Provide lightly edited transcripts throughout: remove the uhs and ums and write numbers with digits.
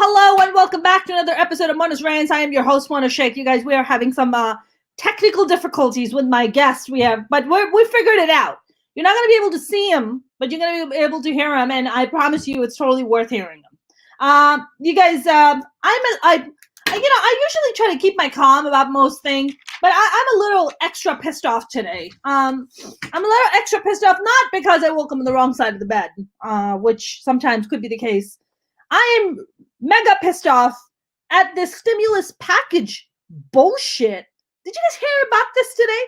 Hello, and welcome back to another episode of Mona's Rants. I am your host, Mona Sheikh. You guys, we are having some technical difficulties with my guests. We figured it out. You're not going to be able to see him, but you're going to be able to hear him, and I promise you, it's totally worth hearing him. You guys, I usually try to keep my calm about most things, but I'm a little extra pissed off today. I'm a little extra pissed off, not because I woke up on the wrong side of the bed, which sometimes could be the case. I am mega pissed off at this stimulus package bullshit. Did you guys hear about this today?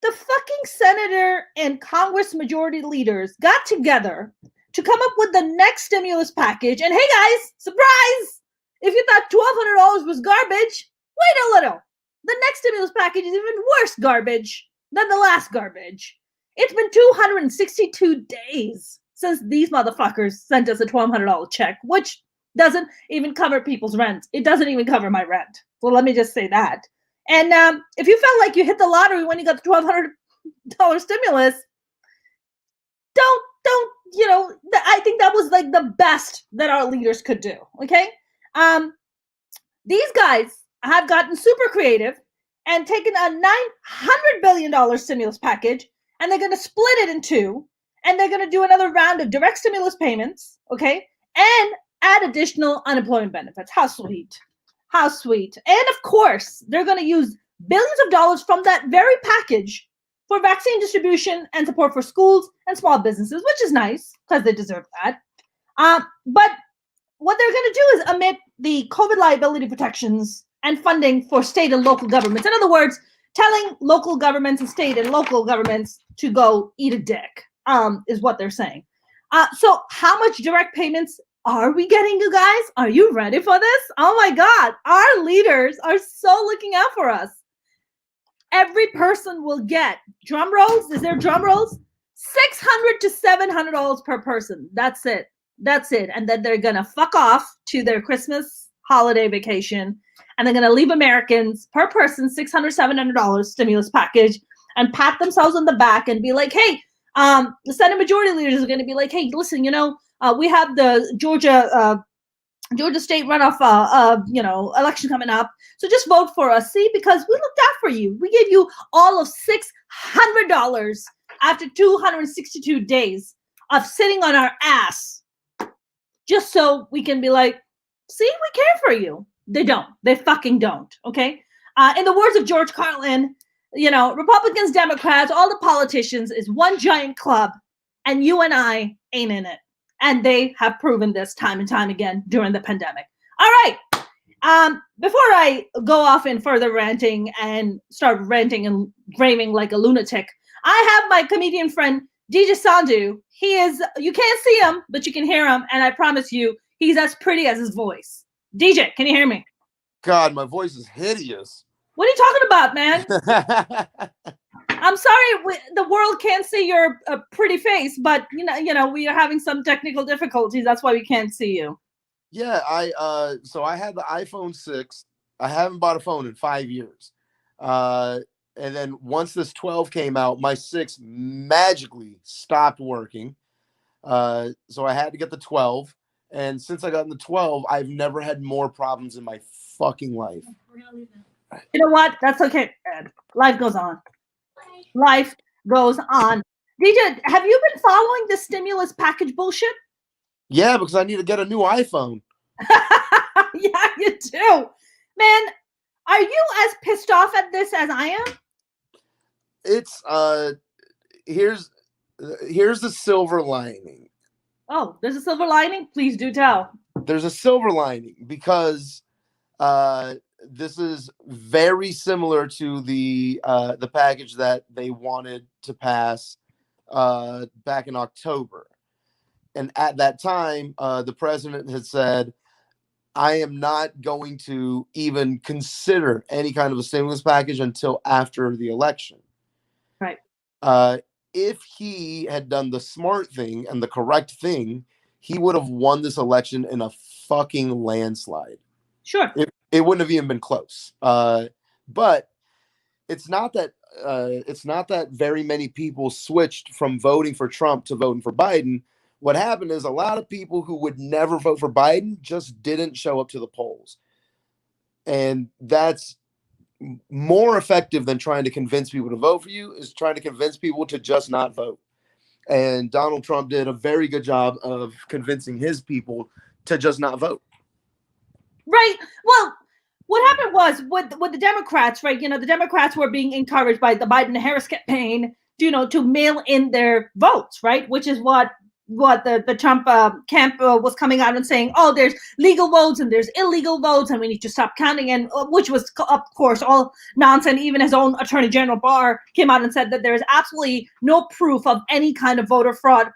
The fucking senator and Congress majority leaders got together to come up with the next stimulus package. And hey guys, surprise! If you thought $1,200 was garbage, wait a little. The next stimulus package is even worse garbage than the last garbage. It's been 262 days since these motherfuckers sent us a $1,200 check, which doesn't even cover people's rent. It doesn't even cover my rent. So let me just say that. And if you felt like you hit the lottery when you got the $1,200 stimulus, I think that was like the best that our leaders could do, okay? These guys have gotten super creative and taken a $900 billion stimulus package, and they're going to split it in two, and they're going to do another round of direct stimulus payments, okay? And add additional unemployment benefits. How sweet. How sweet. And of course, they're going to use billions of dollars from that very package for vaccine distribution and support for schools and small businesses, which is nice because they deserve that. But what they're going to do is omit the COVID liability protections and funding for state and local governments. In other words, telling local governments and state and local governments to go eat a dick, is what they're saying. So how much direct payments are we getting, you guys? Are you ready for this? Oh my God, our leaders are so looking out for us. Every person will get, drum rolls, is there drum rolls? $600 to $700 per person. That's it. That's it. And then they're going to fuck off to their Christmas holiday vacation. And they're going to leave Americans per person $600, $700 stimulus package and pat themselves on the back and be like, hey, the Senate majority leaders are going to be like, hey, listen, we have the Georgia state runoff, election coming up. So just vote for us. See, because we looked out for you. We gave you all of $600 after 262 days of sitting on our ass, just so we can be like, see, we care for you. They don't. They fucking don't. Okay. In the words of George Carlin, Republicans, Democrats, all the politicians is one giant club, and you and I ain't in it. And they have proven this time and time again during the pandemic. All right. Before I go off in further ranting and start ranting and raving like a lunatic, I have my comedian friend, DJ Sandhu. You can't see him, but you can hear him. And I promise you, he's as pretty as his voice. DJ, can you hear me? God, my voice is hideous. What are you talking about, man? I'm sorry, the world can't see your pretty face, but we are having some technical difficulties. That's why we can't see you. Yeah, so I had the iPhone 6. I haven't bought a phone in 5 years. And then once this 12 came out, my 6 magically stopped working. So I had to get the 12. And since I got the 12, I've never had more problems in my fucking life. You know what? That's okay, Ed. Life goes on. Life goes on. DJ, have you been following the stimulus package bullshit? Yeah, because I need to get a new iPhone. Yeah, you do. Man, are you as pissed off at this as I am? It's here's the silver lining. Oh, there's a silver lining? Please do tell. There's a silver lining because this is very similar to the package that they wanted to pass back in October. And at that time, the president had said, I am not going to even consider any kind of a stimulus package until after the election. Right. If he had done the smart thing and the correct thing, he would have won this election in a fucking landslide. Sure. It wouldn't have even been close. But it's not that very many people switched from voting for Trump to voting for Biden. What happened is a lot of people who would never vote for Biden just didn't show up to the polls. And that's more effective than trying to convince people to vote for you, is trying to convince people to just not vote. And Donald Trump did a very good job of convincing his people to just not vote. Right. Well, what happened was with the Democrats, right? The Democrats were being encouraged by the Biden-Harris campaign, to mail in their votes, right? Which is what the Trump camp was coming out and saying, oh, there's legal votes and there's illegal votes, and we need to stop counting, and which was, of course, all nonsense. Even his own Attorney General Barr came out and said that there is absolutely no proof of any kind of voter fraud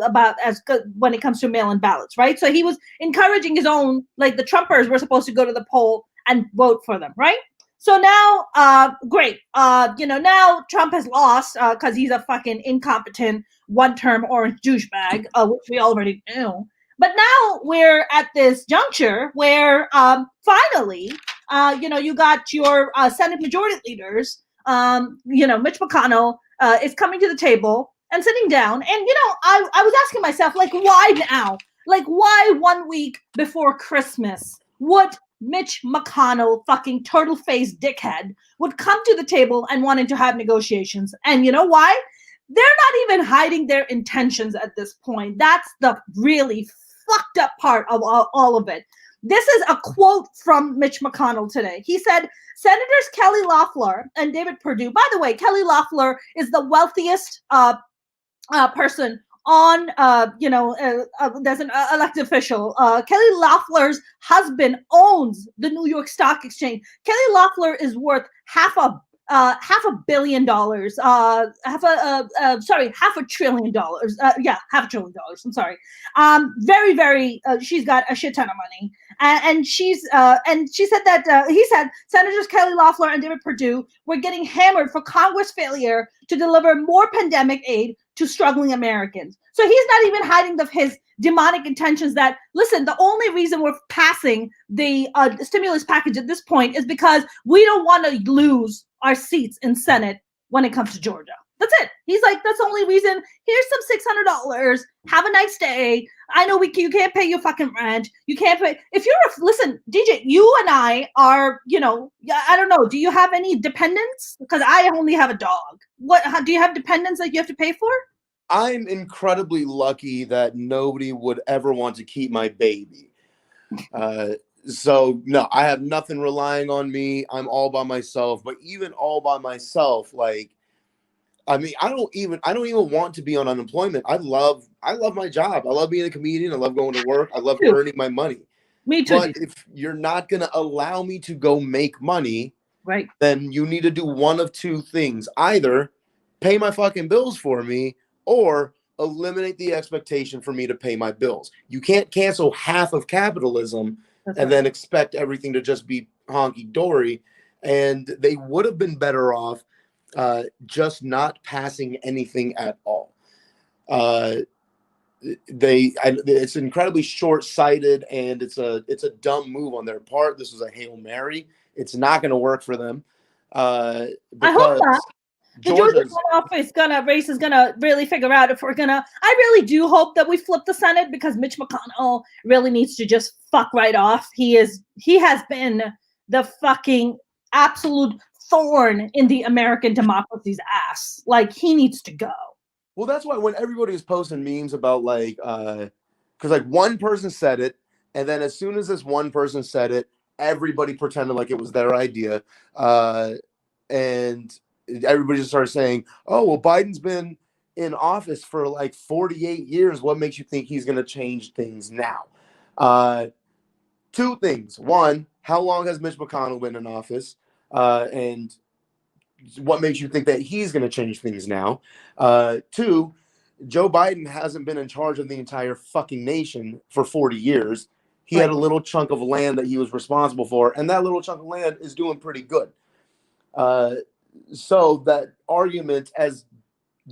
about as good when it comes to mail-in ballots, right? So he was encouraging his own, like the Trumpers were supposed to go to the poll and vote for them, right? So now, great. Now Trump has lost because he's a fucking incompetent one-term orange douchebag, which we already knew. But now we're at this juncture where finally, you got your Senate Majority leaders. Mitch McConnell is coming to the table and sitting down. And I was asking myself, like, why now? Like, why 1 week before Christmas? What Mitch McConnell, fucking turtle-faced dickhead, would come to the table and wanted to have negotiations? And you know why? They're not even hiding their intentions at this point. That's the really fucked up part of all of it. This is a quote from Mitch McConnell today. He said, Senators Kelly Loeffler and David Perdue. By the way, Kelly Loeffler is the wealthiest person on, there's an elected official. Kelly Loeffler's husband owns the New York Stock Exchange. Kelly Loeffler is worth $500 million, $500 billion. $500 billion. I'm sorry. Very, very. She's got a shit ton of money, and she said that he said Senators Kelly Loeffler and David Perdue were getting hammered for Congress' failure to deliver more pandemic aid to struggling Americans. So he's not even hiding his demonic intentions that, listen, the only reason we're passing the stimulus package at this point is because we don't want to lose our seats in Senate when it comes to Georgia. That's it. He's like, that's the only reason. Here's some $600. Have a nice day. I know you can't pay your fucking rent. You can't pay. Listen, DJ, you and I are, I don't know. Do you have any dependents? Because I only have a dog. Do you have dependents that you have to pay for? I'm incredibly lucky that nobody would ever want to keep my baby. So no, I have nothing relying on me. I'm all by myself. But even all by myself, like, I mean, I don't even want to be on unemployment. I love my job. I love being a comedian. I love going to work. I love earning my money. Me too. But if you're not going to allow me to go make money, right, then you need to do one of two things. Either pay my fucking bills for me, or eliminate the expectation for me to pay my bills. You can't cancel half of capitalism then expect everything to just be honky-dory. And they would have been better off just not passing anything at all. It's incredibly short-sighted, and it's a dumb move on their part. This was a Hail Mary. It's not going to work for them. I hope not. The Georgia race is gonna really figure out if we're gonna. I really do hope that we flip the Senate, because Mitch McConnell really needs to just fuck right off. He has been the fucking absolute thorn in the American democracy's ass. Like, he needs to go. Well, that's why when everybody is posting memes about because one person said it, and then as soon as this one person said it, everybody pretended like it was their idea, and everybody just started saying, oh, well, Biden's been in office for like 48 years. What makes you think he's going to change things now? Two things. One, how long has Mitch McConnell been in office? And what makes you think that he's going to change things now? Two, Joe Biden hasn't been in charge of the entire fucking nation for 40 years. He had a little chunk of land that he was responsible for, and that little chunk of land is doing pretty good. So that argument, as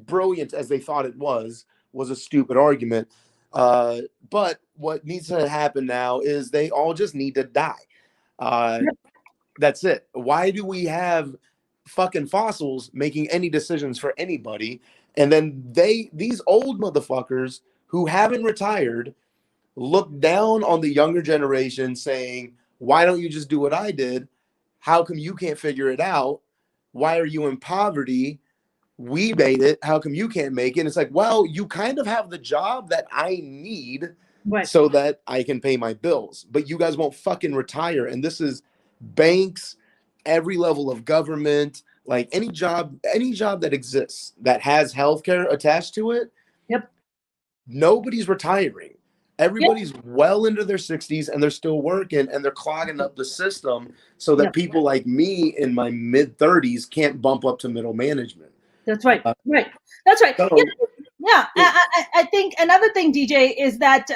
brilliant as they thought it was a stupid argument. But what needs to happen now is they all just need to die. That's it. Why do we have fucking fossils making any decisions for anybody? And then these old motherfuckers who haven't retired look down on the younger generation saying, why don't you just do what I did? How come you can't figure it out? Why are you in poverty? We made it. How come you can't make it? And it's like, well, you kind of have the job that I need Right. so that I can pay my bills, but you guys won't fucking retire. And this is banks, every level of government, like any job that exists that has healthcare attached to it. Yep. Nobody's retiring. Yep. Everybody's well into their 60s and they're still working and they're clogging up the system so that Yep. people like me in my mid 30s can't bump up to middle management. That's right. Right. That's right. So, Yeah. I think another thing, DJ, is that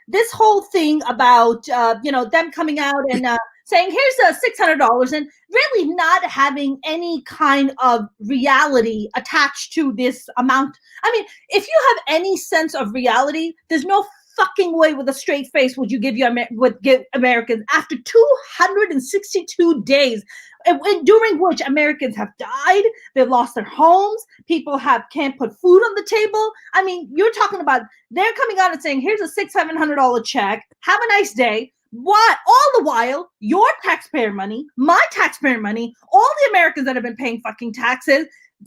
this whole thing about them coming out and saying here's $600 and really not having any kind of reality attached to this amount. I mean, if you have any sense of reality, there's no fucking way with a straight face would you give Americans after 262 days during which Americans have died, they've lost their homes, people can't put food on the table. I mean, you're talking about they're coming out and saying, here's a $600-700 check, have a nice day. What? All the while, your taxpayer money, my taxpayer money, all the Americans that have been paying fucking taxes,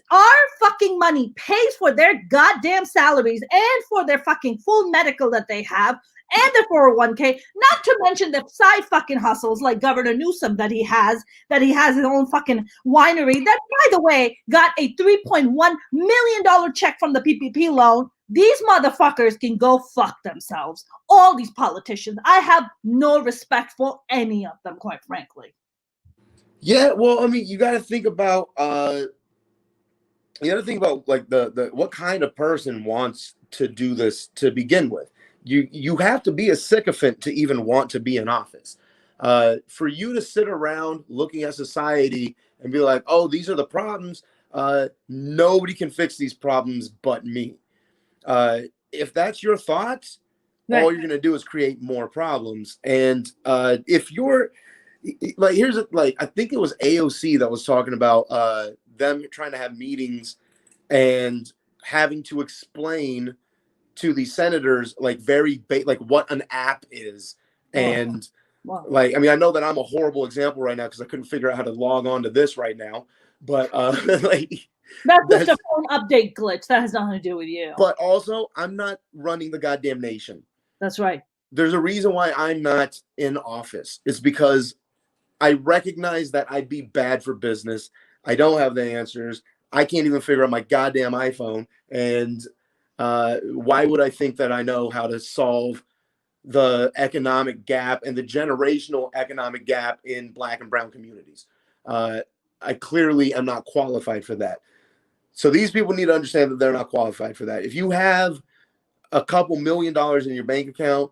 our fucking money pays for their goddamn salaries and for their fucking full medical that they have and their 401k, not to mention the side fucking hustles like Governor Newsom that he has his own fucking winery that, by the way, got a $3.1 million check from the PPP loan. These motherfuckers can go fuck themselves. All these politicians. I have no respect for any of them, quite frankly. Yeah, well, I mean, you got to think about like the what kind of person wants to do this to begin with. You have to be a sycophant to even want to be in office. For you to sit around looking at society and be like, oh, these are the problems. Nobody can fix these problems but me. If that's your thoughts, right, all you're going to do is create more problems. And if you're like, I think it was AOC that was talking about them trying to have meetings and having to explain to the senators like like what an app is. And like, I mean, I know that I'm a horrible example right now because I couldn't figure out how to log on to this right now, but like that's just a phone update glitch. That has nothing to do with you. But also, I'm not running the goddamn nation. That's right. There's a reason why I'm not in office. It's because I recognize that I'd be bad for business. I don't have the answers. I can't even figure out my goddamn iPhone. And why would I think that I know how to solve the economic gap and the generational economic gap in Black and brown communities? I clearly am not qualified for that. So these people need to understand that they're not qualified for that. If you have a couple $1 million in your bank account,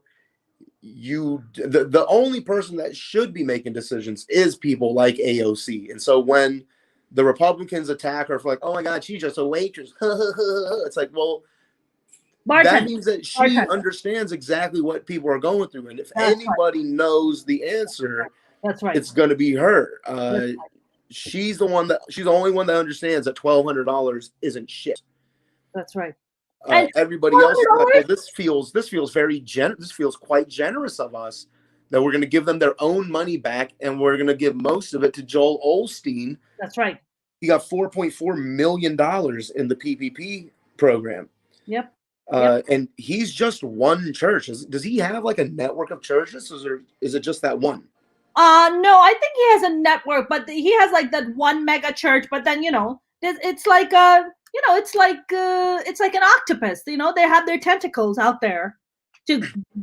the only person that should be making decisions is people like AOC. And so when the Republicans attack her for like, oh my God, she's just a waitress, it's like, well, that means that she understands exactly what people are going through. And if anybody knows the answer, that's right, it's going to be her. She's the only one that understands that $1,200 isn't shit. That's right. Everybody else is like, well, this feels quite generous of us that we're going to give them their own money back and we're going to give most of it to Joel Osteen. That's right. He got $4.4 million in the PPP program. Yep. And he's just one church. Does he have like a network of churches, or is it just that one? No, I think he has a network, but he has like that one mega church. But then it's like it's like an octopus. They have their tentacles out there to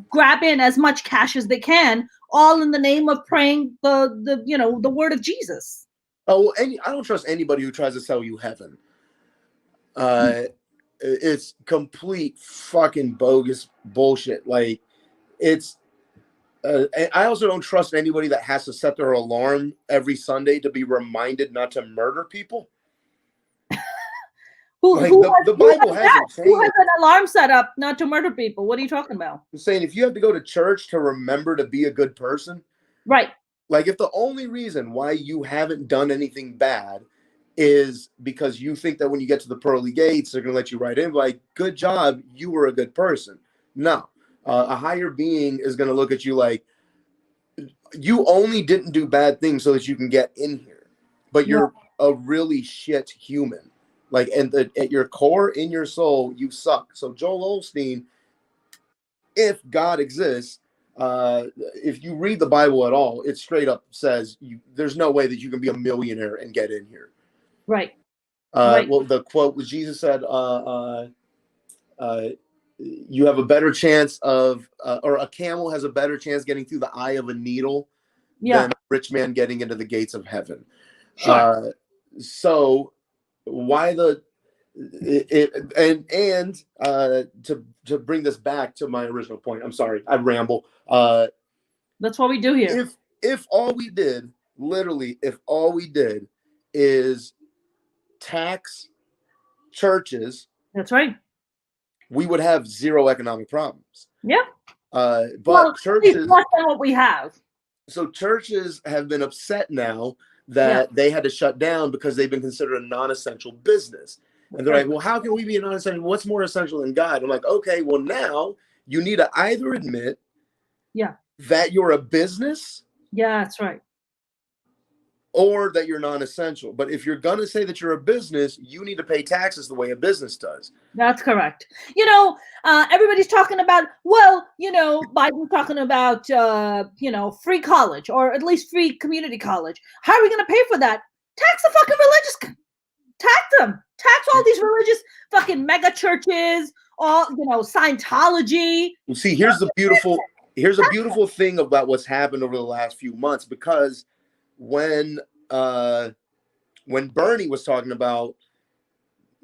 grab in as much cash as they can, all in the name of praying the word of Jesus. Oh, I don't trust anybody who tries to sell you heaven. It's complete fucking bogus bullshit. Like it's. I also don't trust anybody that has to set their alarm every Sunday to be reminded not to murder people. The Bible hasn't changed. Who has an alarm set up not to murder people? What are you talking about? I'm saying if you have to go to church to remember to be a good person. Right. Like if the only reason why you haven't done anything bad is because you think that when you get to the pearly gates, they're going to let you right in. Like, good job, you were a good person. No, a higher being is going to look at you like you only didn't do bad things so that you can get in here, but Yeah. you're a really shit human. Like, and at your core, in your soul, you suck. So Joel Osteen, if God exists, if you read the Bible at all, it straight up says there's no way that you can be a millionaire and get in here. Right. Right. Well, the quote was Jesus said, "You have a better chance of, or a camel has a better chance getting through the eye of a needle Yeah. than a rich man getting into the gates of heaven." Sure. So why the to bring this back to my original point, I'm sorry, I ramble. That's what we do here. If all we did, literally, if all we did is tax churches, That's right. we would have zero economic problems. Yeah. But Well, churches, less than what we have. so churches have been upset now Yeah. that they had to shut down because they've been considered a non-essential business. And they're like, well, how can we be a non-essential? What's more essential than God? I'm like, okay, well, now you need to either admit that you're a business, yeah, that's right, or that you're non-essential. But if you're going to say that you're a business, you need to pay taxes the way a business does. That's correct. Everybody's talking about, well, Biden's talking about, free college, or at least free community college. How are we going to pay for that? Tax the fucking religious, tax them, tax all these religious fucking mega churches, all, Scientology. Well, see, here's a beautiful thing about what's happened over the last few months, because when Bernie was talking about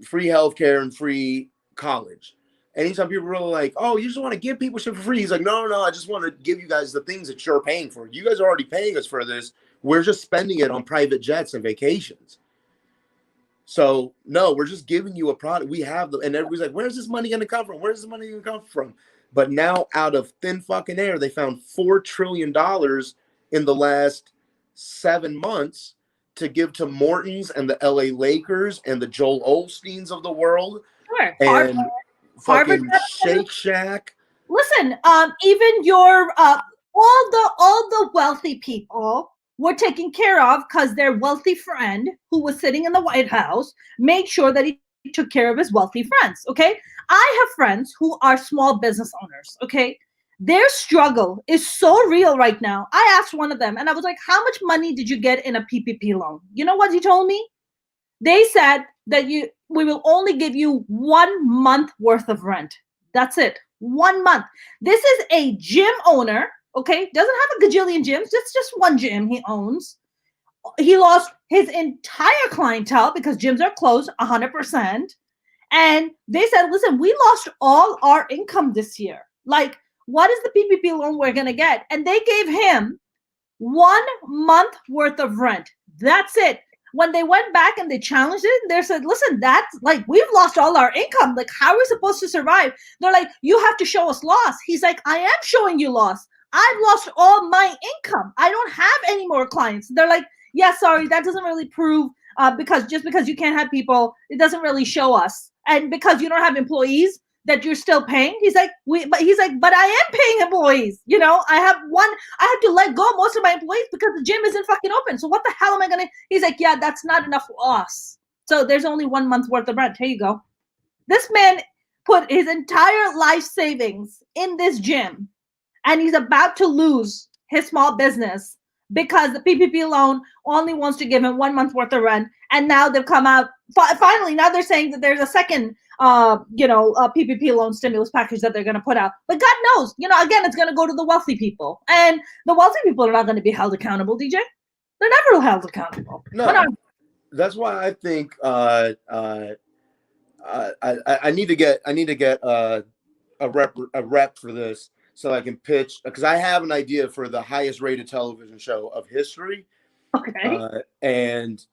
free healthcare and free college, anytime people were like, oh, you just want to give people shit for free, he's like, no, I just want to give you guys the things that you're paying for. You guys are already paying us for this. We're just spending it on private jets and vacations. So no, we're just giving you a product. We have them, and everybody's like, where's this money going to come from? Where's this money going to come from? But now, out of thin fucking air, they found $4 trillion in the last 7 months to give to Morton's and the LA Lakers and the Joel Osteens of the world. Sure. And Harvard, fucking Shake Shack. Listen, even your all the wealthy people were taken care of because their wealthy friend, who was sitting in the White House, made sure that he took care of his wealthy friends. Okay, I have friends who are small business owners. Okay, their struggle is so real right now. I asked one of them, and I was like, "How much money did you get in a PPP loan?" You know what he told me? They said that we will only give you 1 month worth of rent. That's it. 1 month. This is a gym owner, okay? Doesn't have a gajillion gyms. It's just one gym he owns. He lost his entire clientele because gyms are closed 100%. And they said, listen, we lost all our income this year. Like, what is the PPP loan we're going to get? And they gave him 1 month worth of rent. That's it. When they went back and they challenged it, they said, listen, that's like, we've lost all our income. Like, how are we supposed to survive? They're like, you have to show us loss. He's like, I am showing you loss. I've lost all my income. I don't have any more clients. They're like, yeah, sorry, that doesn't really prove, because just because you can't have people, it doesn't really show us. And because you don't have employees that you're still paying, he's like, but I am paying employees. I have to let go most of my employees because the gym isn't fucking open. So what the hell am I gonna? He's like, yeah, that's not enough loss. So there's only 1 month worth of rent. Here you go. This man put his entire life savings in this gym, and he's about to lose his small business because the PPP loan only wants to give him 1 month worth of rent. And now they've come out. Finally, now they're saying that there's a second, PPP loan stimulus package that they're going to put out. But God knows, again, it's going to go to the wealthy people. And the wealthy people are not going to be held accountable, DJ. They're never held accountable. No, that's why I think I need to get a rep for this, so I can pitch, because I have an idea for the highest rated television show of history. Okay. And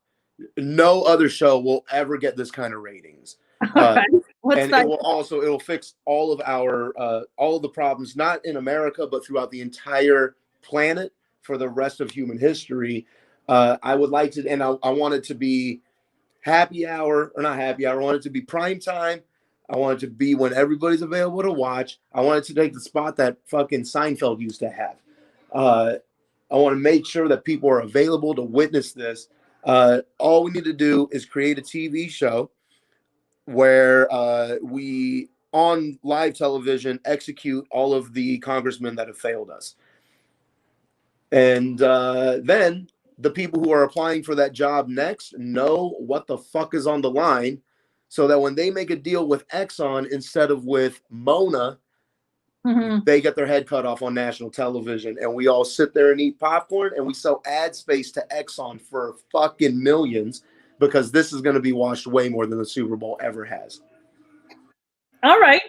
no other show will ever get this kind of ratings. Okay. And it'll fix all of the problems, not in America, but throughout the entire planet for the rest of human history. I would like to, and I want it to be happy hour, or not happy hour. I want it to be prime time. I want it to be when everybody's available to watch. I want it to take the spot that fucking Seinfeld used to have. I want to make sure that people are available to witness this. All we need to do is create a TV show where we, on live television, execute all of the congressmen that have failed us. And then the people who are applying for that job next know what the fuck is on the line, so that when they make a deal with Exxon instead of with Mona, they get their head cut off on national television, and we all sit there and eat popcorn, and we sell ad space to Exxon for fucking millions, because this is going to be watched way more than the Super Bowl ever has. All right.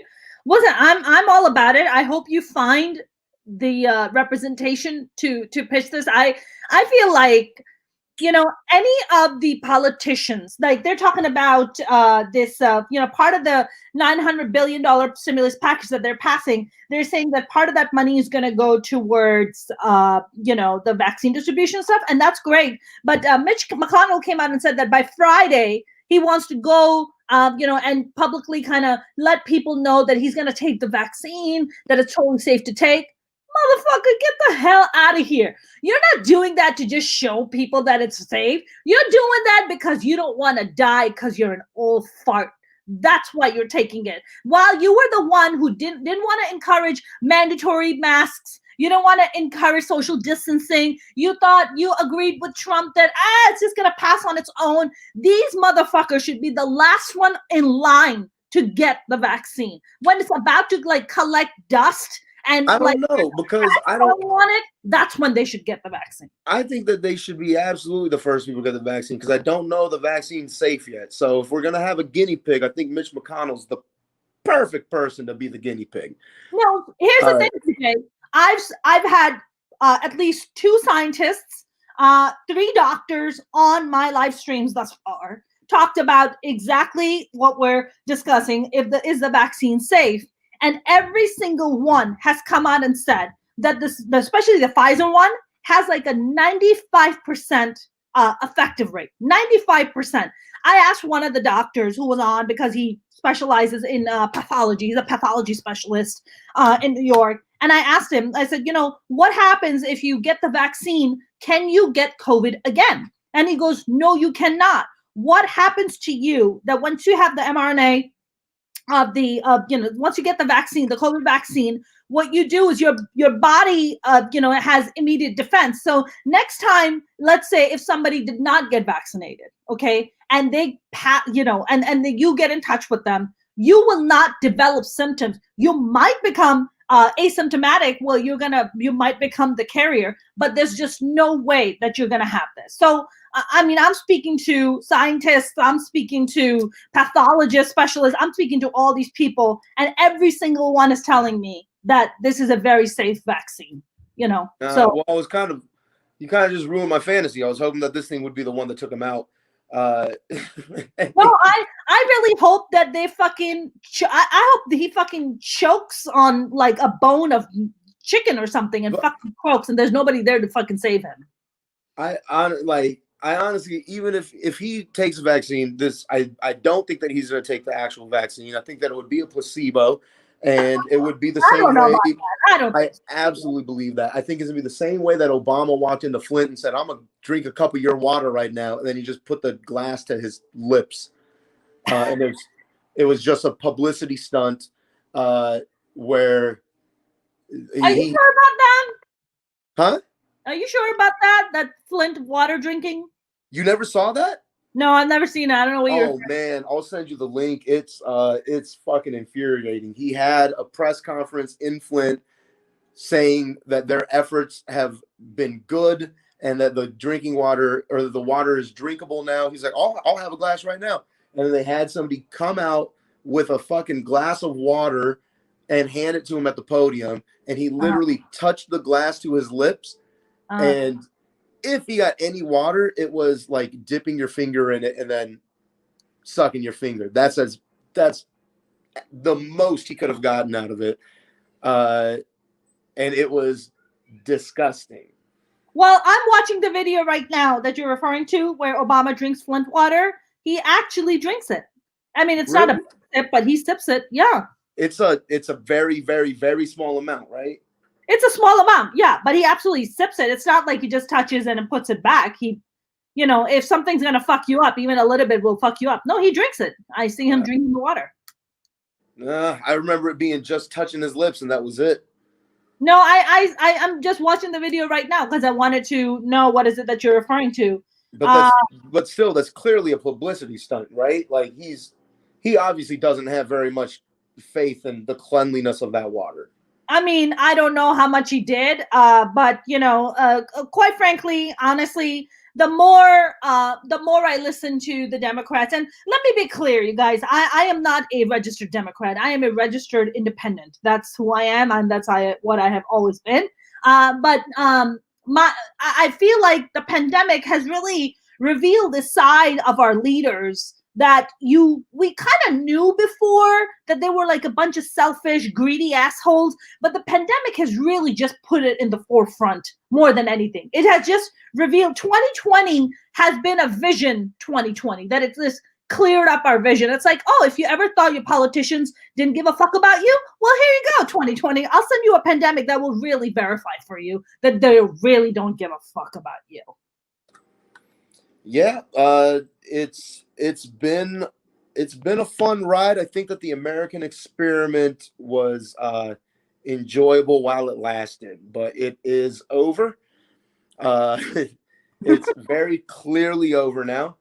Listen, I'm all about it. I hope you find the representation to pitch this. I feel like, you know, any of the politicians, like they're talking about this, you know, part of the $900 billion stimulus package that they're passing, they're saying that part of that money is going to go towards, you know, the vaccine distribution stuff. And that's great. But Mitch McConnell came out and said that by Friday, he wants to go, you know, and publicly kind of let people know that he's going to take the vaccine, that it's totally safe to take. Motherfucker, get the hell out of here. You're not doing that to just show people that it's safe. You're doing that because you don't want to die because you're an old fart. That's why you're taking it. While you were the one who didn't want to encourage mandatory masks, you don't want to encourage social distancing. You thought you agreed with Trump that it's just going to pass on its own. These motherfuckers should be the last one in line to get the vaccine. When it's about to like collect dust, and I don't know, because I don't want it, that's when they should get the vaccine. I think that they should be absolutely the first people to get the vaccine, because I don't know the vaccine's safe yet. So if we're going to have a guinea pig, I think Mitch McConnell's the perfect person to be the guinea pig. No, here's the thing, TJ. I've had at least 2 scientists, 3 doctors on my live streams thus far talked about exactly what we're discussing. Is the vaccine safe? And every single one has come out and said that this, especially the Pfizer one, has like a 95% effective rate. 95%. I asked one of the doctors who was on, because he specializes in pathology. He's a pathology specialist in New York. And I asked him, I said, you know, what happens if you get the vaccine? Can you get COVID again? And he goes, no, you cannot. What happens to you that once you have the mRNA, of the you know, once you get the vaccine, the COVID vaccine, what you do is your body you know, it has immediate defense. So next time, let's say if somebody did not get vaccinated, okay, and they you know, and you get in touch with them, you will not develop symptoms. You might become asymptomatic. Well, you might become the carrier, but there's just no way that you're gonna have this. So I mean, I'm speaking to scientists, I'm speaking to pathologists, specialists, I'm speaking to all these people, and every single one is telling me that this is a very safe vaccine, you know. So well, I was you kind of just ruined my fantasy. I was hoping that this thing would be the one that took him out. Well, I really hope that they fucking I hope that he fucking chokes on like a bone of chicken or something and fucking croaks, and there's nobody there to fucking save him. I honestly, even if he takes a vaccine, I don't think that he's going to take the actual vaccine. I think that it would be a placebo, and it would be the same way. I absolutely believe that. I think it's going to be the same way that Obama walked into Flint and said, I'm going to drink a cup of your water right now. And then he just put the glass to his lips. And it was just a publicity stunt where. Are you sure about that? Huh? Are you sure about that? That Flint water drinking? You never saw that? No, I've never seen it. I don't know what you're. Oh man, I'll send you the link. It's fucking infuriating. He had a press conference in Flint saying that their efforts have been good and that the drinking water, or the water, is drinkable now. He's like, I'll have a glass right now. And then they had somebody come out with a fucking glass of water and hand it to him at the podium, and he literally touched the glass to his lips. And if he got any water, it was like dipping your finger in it and then sucking your finger. That's the most he could have gotten out of it. And it was disgusting. Well, I'm watching the video right now that you're referring to where Obama drinks Flint water. he actually drinks it. I mean, it's not a Really? sip, but he sips it. Yeah. It's a very, very, very small amount, right? It's a small amount, yeah, but he absolutely sips it. It's not like he just touches it and puts it back. He, if something's gonna fuck you up, even a little bit will fuck you up. No, he drinks it. I see him drinking the water. I remember it being just touching his lips, and that was it. No, I'm just watching the video right now because I wanted to know what is it that you're referring to. But still, that's clearly a publicity stunt, right? Like he obviously doesn't have very much faith in the cleanliness of that water. I mean, I don't know how much he did, but quite frankly, honestly, the more I listen to the Democrats, and let me be clear, you guys, I am not a registered Democrat. I am a registered independent. That's who I am, and that's what I have always been. But I feel like the pandemic has really revealed the side of our leaders that we kind of knew before, that they were like a bunch of selfish, greedy assholes, but the pandemic has really just put it in the forefront more than anything. It has just revealed 2020 has been a vision 2020, that it's just cleared up our vision. It's like, oh, if you ever thought your politicians didn't give a fuck about you, well, here you go, 2020. I'll send you a pandemic that will really verify for you that they really don't give a fuck about you. Yeah, it's been a fun ride. I think that the American experiment was enjoyable while it lasted, but it is over. It's very clearly over now.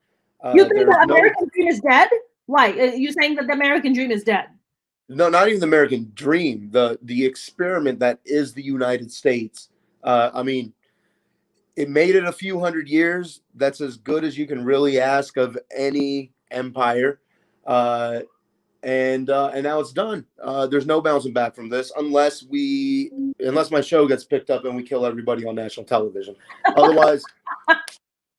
You think There's the no American dream is dead? Why? You saying that the American dream is dead? No, not even the American dream. The experiment that is the United States. I mean, it made it a few hundred years. That's as good as you can really ask of any empire. And now it's done. There's no bouncing back from this unless my show gets picked up and we kill everybody on national television. Otherwise,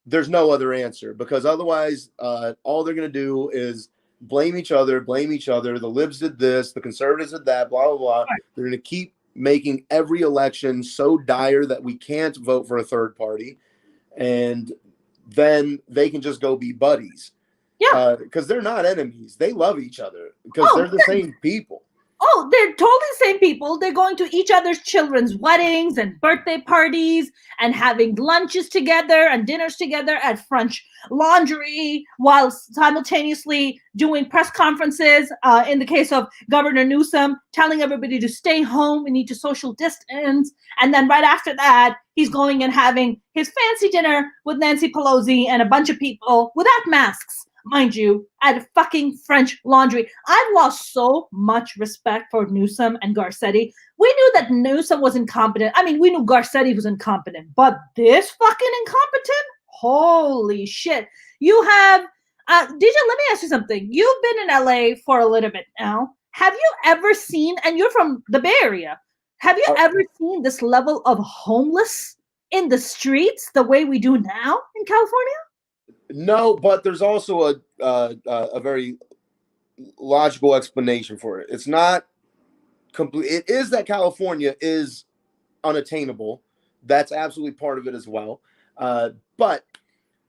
there's no other answer, because otherwise, all they're gonna do is blame each other. The libs did this, the conservatives did that, blah blah blah. They're gonna keep making every election so dire that we can't vote for a third party, and then they can just go be buddies. Yeah. Because they're not enemies. They love each other because they're the same people. Oh, they're totally the same people. They're going to each other's children's weddings and birthday parties and having lunches together and dinners together at French Laundry, while simultaneously doing press conferences. In the case of Governor Newsom, telling everybody to stay home, we need to social distance. And then right after that, he's going and having his fancy dinner with Nancy Pelosi and a bunch of people without masks, mind you, at fucking French Laundry. I've lost so much respect for Newsom and Garcetti. We knew that Newsom was incompetent. I mean, we knew Garcetti was incompetent, but this fucking incompetent? Holy shit. You have, DJ, let me ask you something. You've been in LA for a little bit now. Have you ever seen, and you're from the Bay Area, have you ever seen this level of homeless in the streets the way we do now in California? No, but there's also a very logical explanation for it. It's not complete. It is that California is unattainable. That's absolutely part of it as well. But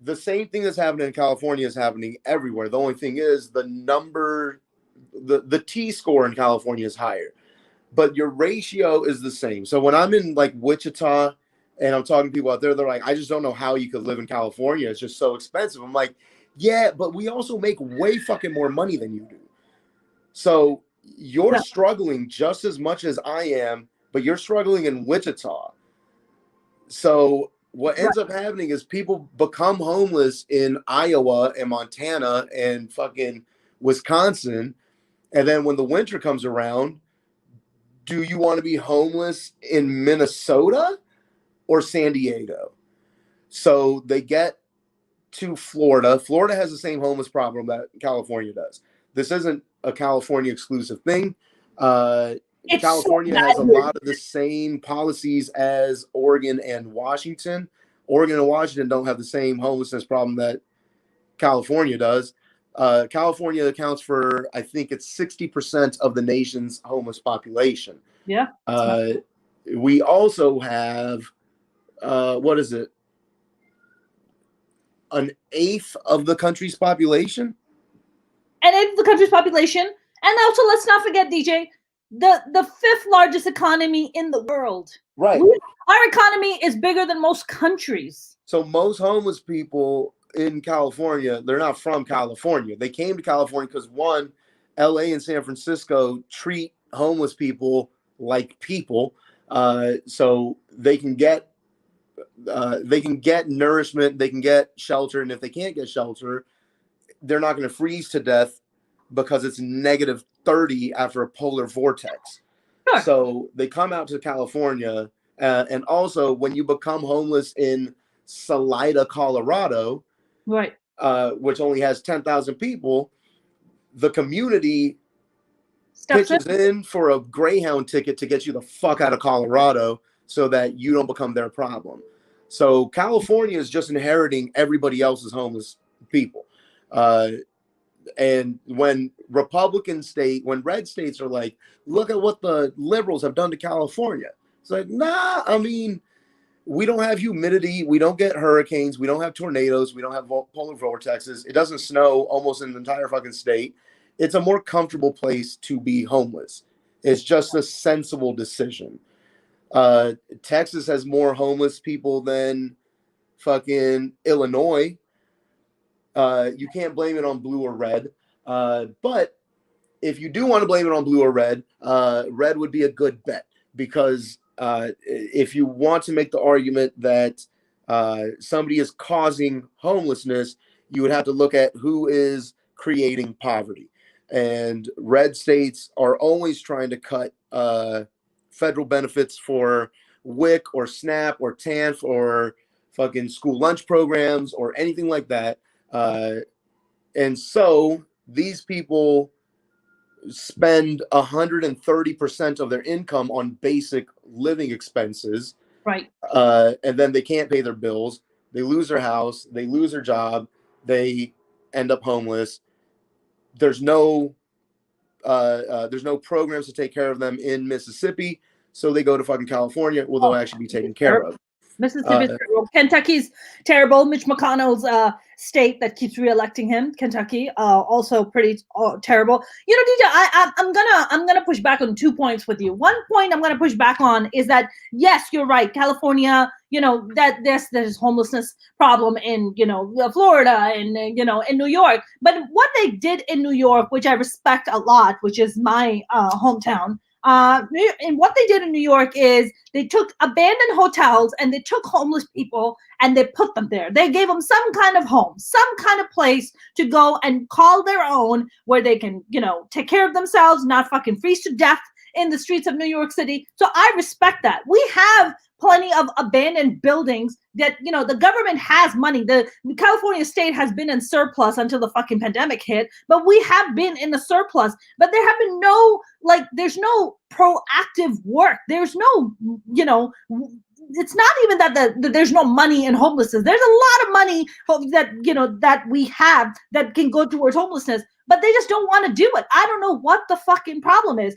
the same thing that's happening in California is happening everywhere. The only thing is the T score in California is higher, but your ratio is the same. So when I'm in like Wichita and I'm talking to people out there, they're like, I just don't know how you could live in California. It's just so expensive. I'm like, yeah, but we also make way fucking more money than you do. So you're struggling just as much as I am, but you're struggling in Wichita. So what ends up happening is people become homeless in Iowa and Montana and fucking Wisconsin. And then when the winter comes around, do you want to be homeless in Minnesota or San Diego? So they get to Florida. Florida has the same homeless problem that California does. This isn't a California exclusive thing. California has a lot of the same policies as Oregon and Washington. Oregon and Washington don't have the same homelessness problem that California does. California accounts for, I think it's 60% of the nation's homeless population. Yeah. We also have, what is it? an eighth of the country's population. And eighth of the country's population. And also, let's not forget, DJ, the fifth largest economy in the world. Right. Our economy is bigger than most countries. So most homeless people in California, they're not from California. They came to California because one, LA and San Francisco treat homeless people like people, so they can get nourishment, they can get shelter, and if they can't get shelter, they're not going to freeze to death because it's -30 after a polar vortex. Sure. So they come out to California, and also when you become homeless in Salida, Colorado, right, which only has 10,000 people, the community pitches in for a Greyhound ticket to get you the fuck out of Colorado so that you don't become their problem. So California is just inheriting everybody else's homeless people. And when red states are like, look at what the liberals have done to California. It's like, nah, I mean, we don't have humidity. We don't get hurricanes. We don't have tornadoes. We don't have polar vortexes. It doesn't snow almost in the entire fucking state. It's a more comfortable place to be homeless. It's just a sensible decision. Texas has more homeless people than fucking Illinois. You can't blame it on blue or red. But if you do want to blame it on blue or red, red would be a good bet, because if you want to make the argument that somebody is causing homelessness, you would have to look at who is creating poverty. And red states are always trying to cut federal benefits for WIC or SNAP or TANF or fucking school lunch programs or anything like that. And so these people spend 130% of their income on basic living expenses. Right. And then they can't pay their bills. They lose their house. They lose their job. They end up homeless. There's no programs to take care of them in Mississippi, so they go to fucking California where they'll actually be taken care of. Mississippi's terrible. Kentucky's terrible. Mitch McConnell's state that keeps reelecting him, Kentucky, also pretty terrible. You know, DJ, I'm gonna push back on 2 points with you. One point I'm gonna push back on is that yes, you're right. California, you know, that there's homelessness problem in, you know, Florida and, you know, in New York. But what they did in New York, which I respect a lot, which is my hometown. And what they did in New York is they took abandoned hotels and they took homeless people and they put them there. They gave them some kind of home, some kind of place to go and call their own, where they can, you know, take care of themselves, not fucking freeze to death in the streets of New York City. So I respect that. We have plenty of abandoned buildings that, you know, the government has money. The California state has been in surplus until the fucking pandemic hit, but we have been in a surplus. But there have been no, like, there's no proactive work. There's no, you know, it's not even that there's no money in homelessness. There's a lot of money that, you know, that we have that can go towards homelessness, but they just don't want to do it. I don't know what the fucking problem is.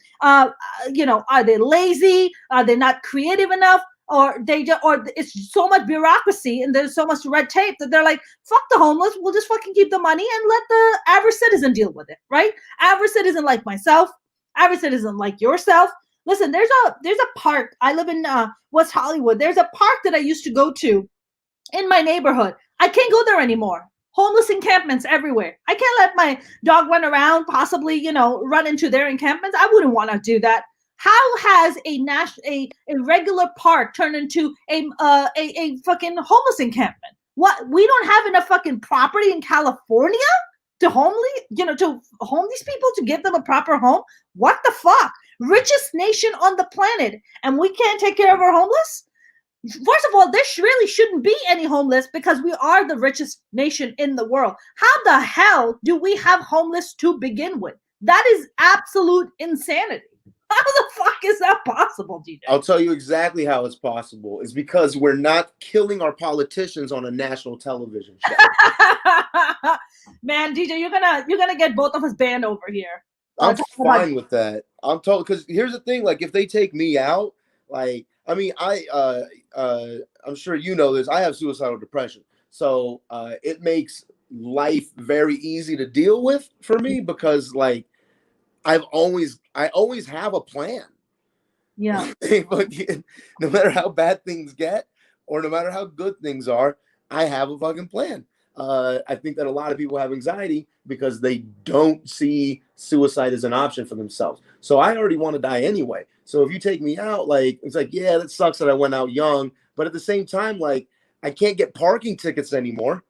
You know, are they lazy? Are they not creative enough? Or it's so much bureaucracy and there's so much red tape that they're like, fuck the homeless, we'll just fucking keep the money and let the average citizen deal with it, right? Average citizen like myself, average citizen like yourself. Listen, there's a park. I live in West Hollywood. There's a park that I used to go to in my neighborhood. I can't go there anymore. Homeless encampments everywhere. I can't let my dog run around, possibly, you know, run into their encampments. I wouldn't want to do that. How has a regular park turned into a fucking homeless encampment? What? We don't have enough fucking property in California to home these people, to give them a proper home? What the fuck? Richest nation on the planet, and we can't take care of our homeless? First of all, there really shouldn't be any homeless because we are the richest nation in the world. How the hell do we have homeless to begin with? That is absolute insanity. How the fuck is that possible, DJ? I'll tell you exactly how it's possible. It's because we're not killing our politicians on a national television show. Man, DJ, you're gonna get both of us banned over here. I'm fine with that. I'm told, because here's the thing: like, if they take me out, like, I mean, I'm sure you know this. I have suicidal depression, So it makes life very easy to deal with for me because like I always have a plan. Yeah. No matter how bad things get or no matter how good things are, I have a fucking plan. I think that a lot of people have anxiety because they don't see suicide as an option for themselves. So I already want to die anyway. So if you take me out, like it's like, yeah, that sucks that I went out young, but at the same time, like I can't get parking tickets anymore.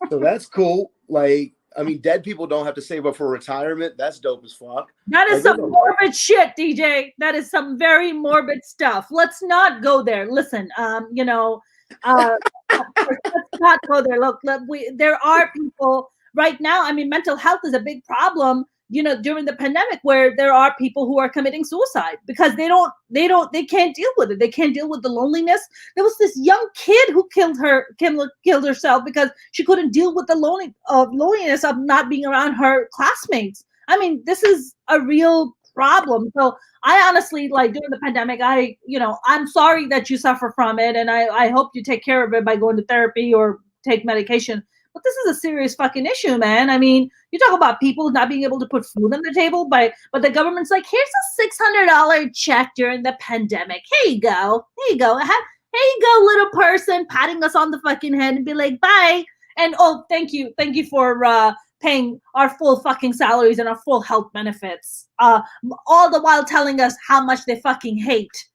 So that's cool. Like, I mean, dead people don't have to save up for retirement. That's dope as fuck. That is Like, some morbid shit, DJ. That is some very morbid stuff. Let's not go there. Listen, uh, let's not go there. Look, there are people right now. I mean, mental health is a big problem. During the pandemic, where there are people who are committing suicide because they can't deal with it. They can't deal with the loneliness. There was this young kid who killed herself because she couldn't deal with the loneliness of not being around her classmates. I mean, this is a real problem. So I honestly, like, during the pandemic, I'm sorry that you suffer from it, and I hope you take care of it by going to therapy or take medication. But this is a serious fucking issue, man. I mean, you talk about people not being able to put food on the table, but the government's like, here's a $600 check during the pandemic. Here you go. Here you go. Here you go, little person, patting us on the fucking head and be like, bye. And oh, thank you for paying our full fucking salaries and our full health benefits, all the while telling us how much they fucking hate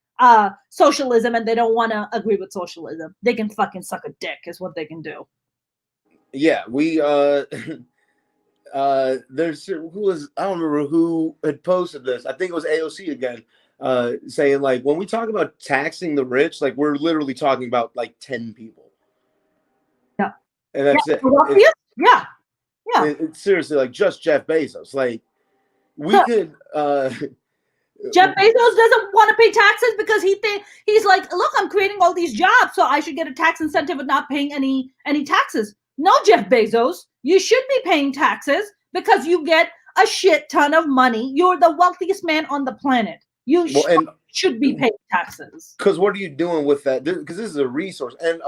socialism and they don't want to agree with socialism. They can fucking suck a dick is what they can do. Yeah, we there's who was, I don't remember who had posted this. I think it was AOC again, saying like when we talk about taxing the rich, like we're literally talking about like 10 people. Yeah. And that's it. Yeah. It's seriously like just Jeff Bezos. Like we could Jeff Bezos doesn't want to pay taxes because he's like, look, I'm creating all these jobs, so I should get a tax incentive of not paying any taxes. No, Jeff Bezos, you should be paying taxes because you get a shit ton of money. You're the wealthiest man on the planet. You should be paying taxes. Because what are you doing with that? Because this is a resource, and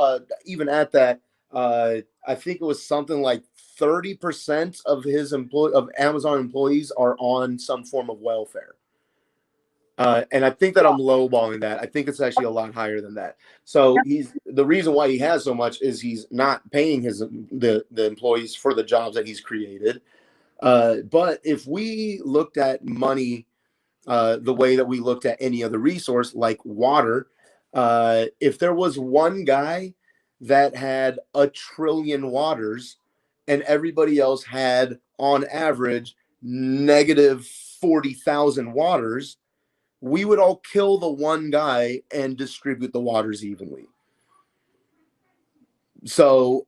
even at that, I think it was something like 30% of Amazon employees are on some form of welfare. And I think that I'm lowballing that. I think it's actually a lot higher than that. So the reason why he has so much is he's not paying the employees for the jobs that he's created. But if we looked at money the way that we looked at any other resource like water, if there was one guy that had 1 trillion waters and everybody else had on average negative 40,000 waters, we would all kill the one guy and distribute the waters evenly. So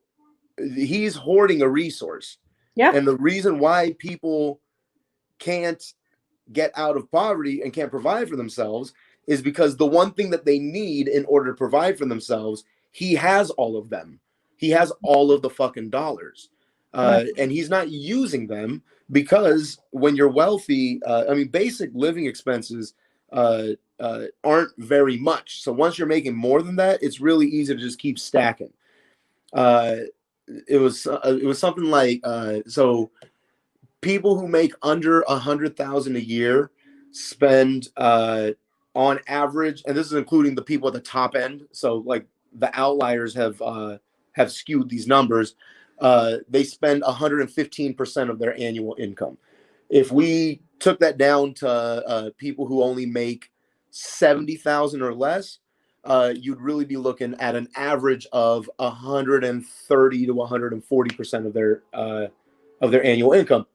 he's hoarding a resource. Yeah. And the reason why people can't get out of poverty and can't provide for themselves is because the one thing that they need in order to provide for themselves, he has all of them. He has all of the fucking dollars. And he's not using them because when you're wealthy, I mean, basic living expenses aren't very much. So once you're making more than that, it's really easy to just keep stacking. It was something like so people who make under 100,000 a year spend on average, and this is including the people at the top end. So like the outliers have skewed these numbers. They spend 115% of their annual income. If we took that down to people who only make 70,000 or less, you'd really be looking at an average of 130 to 140% of their annual income.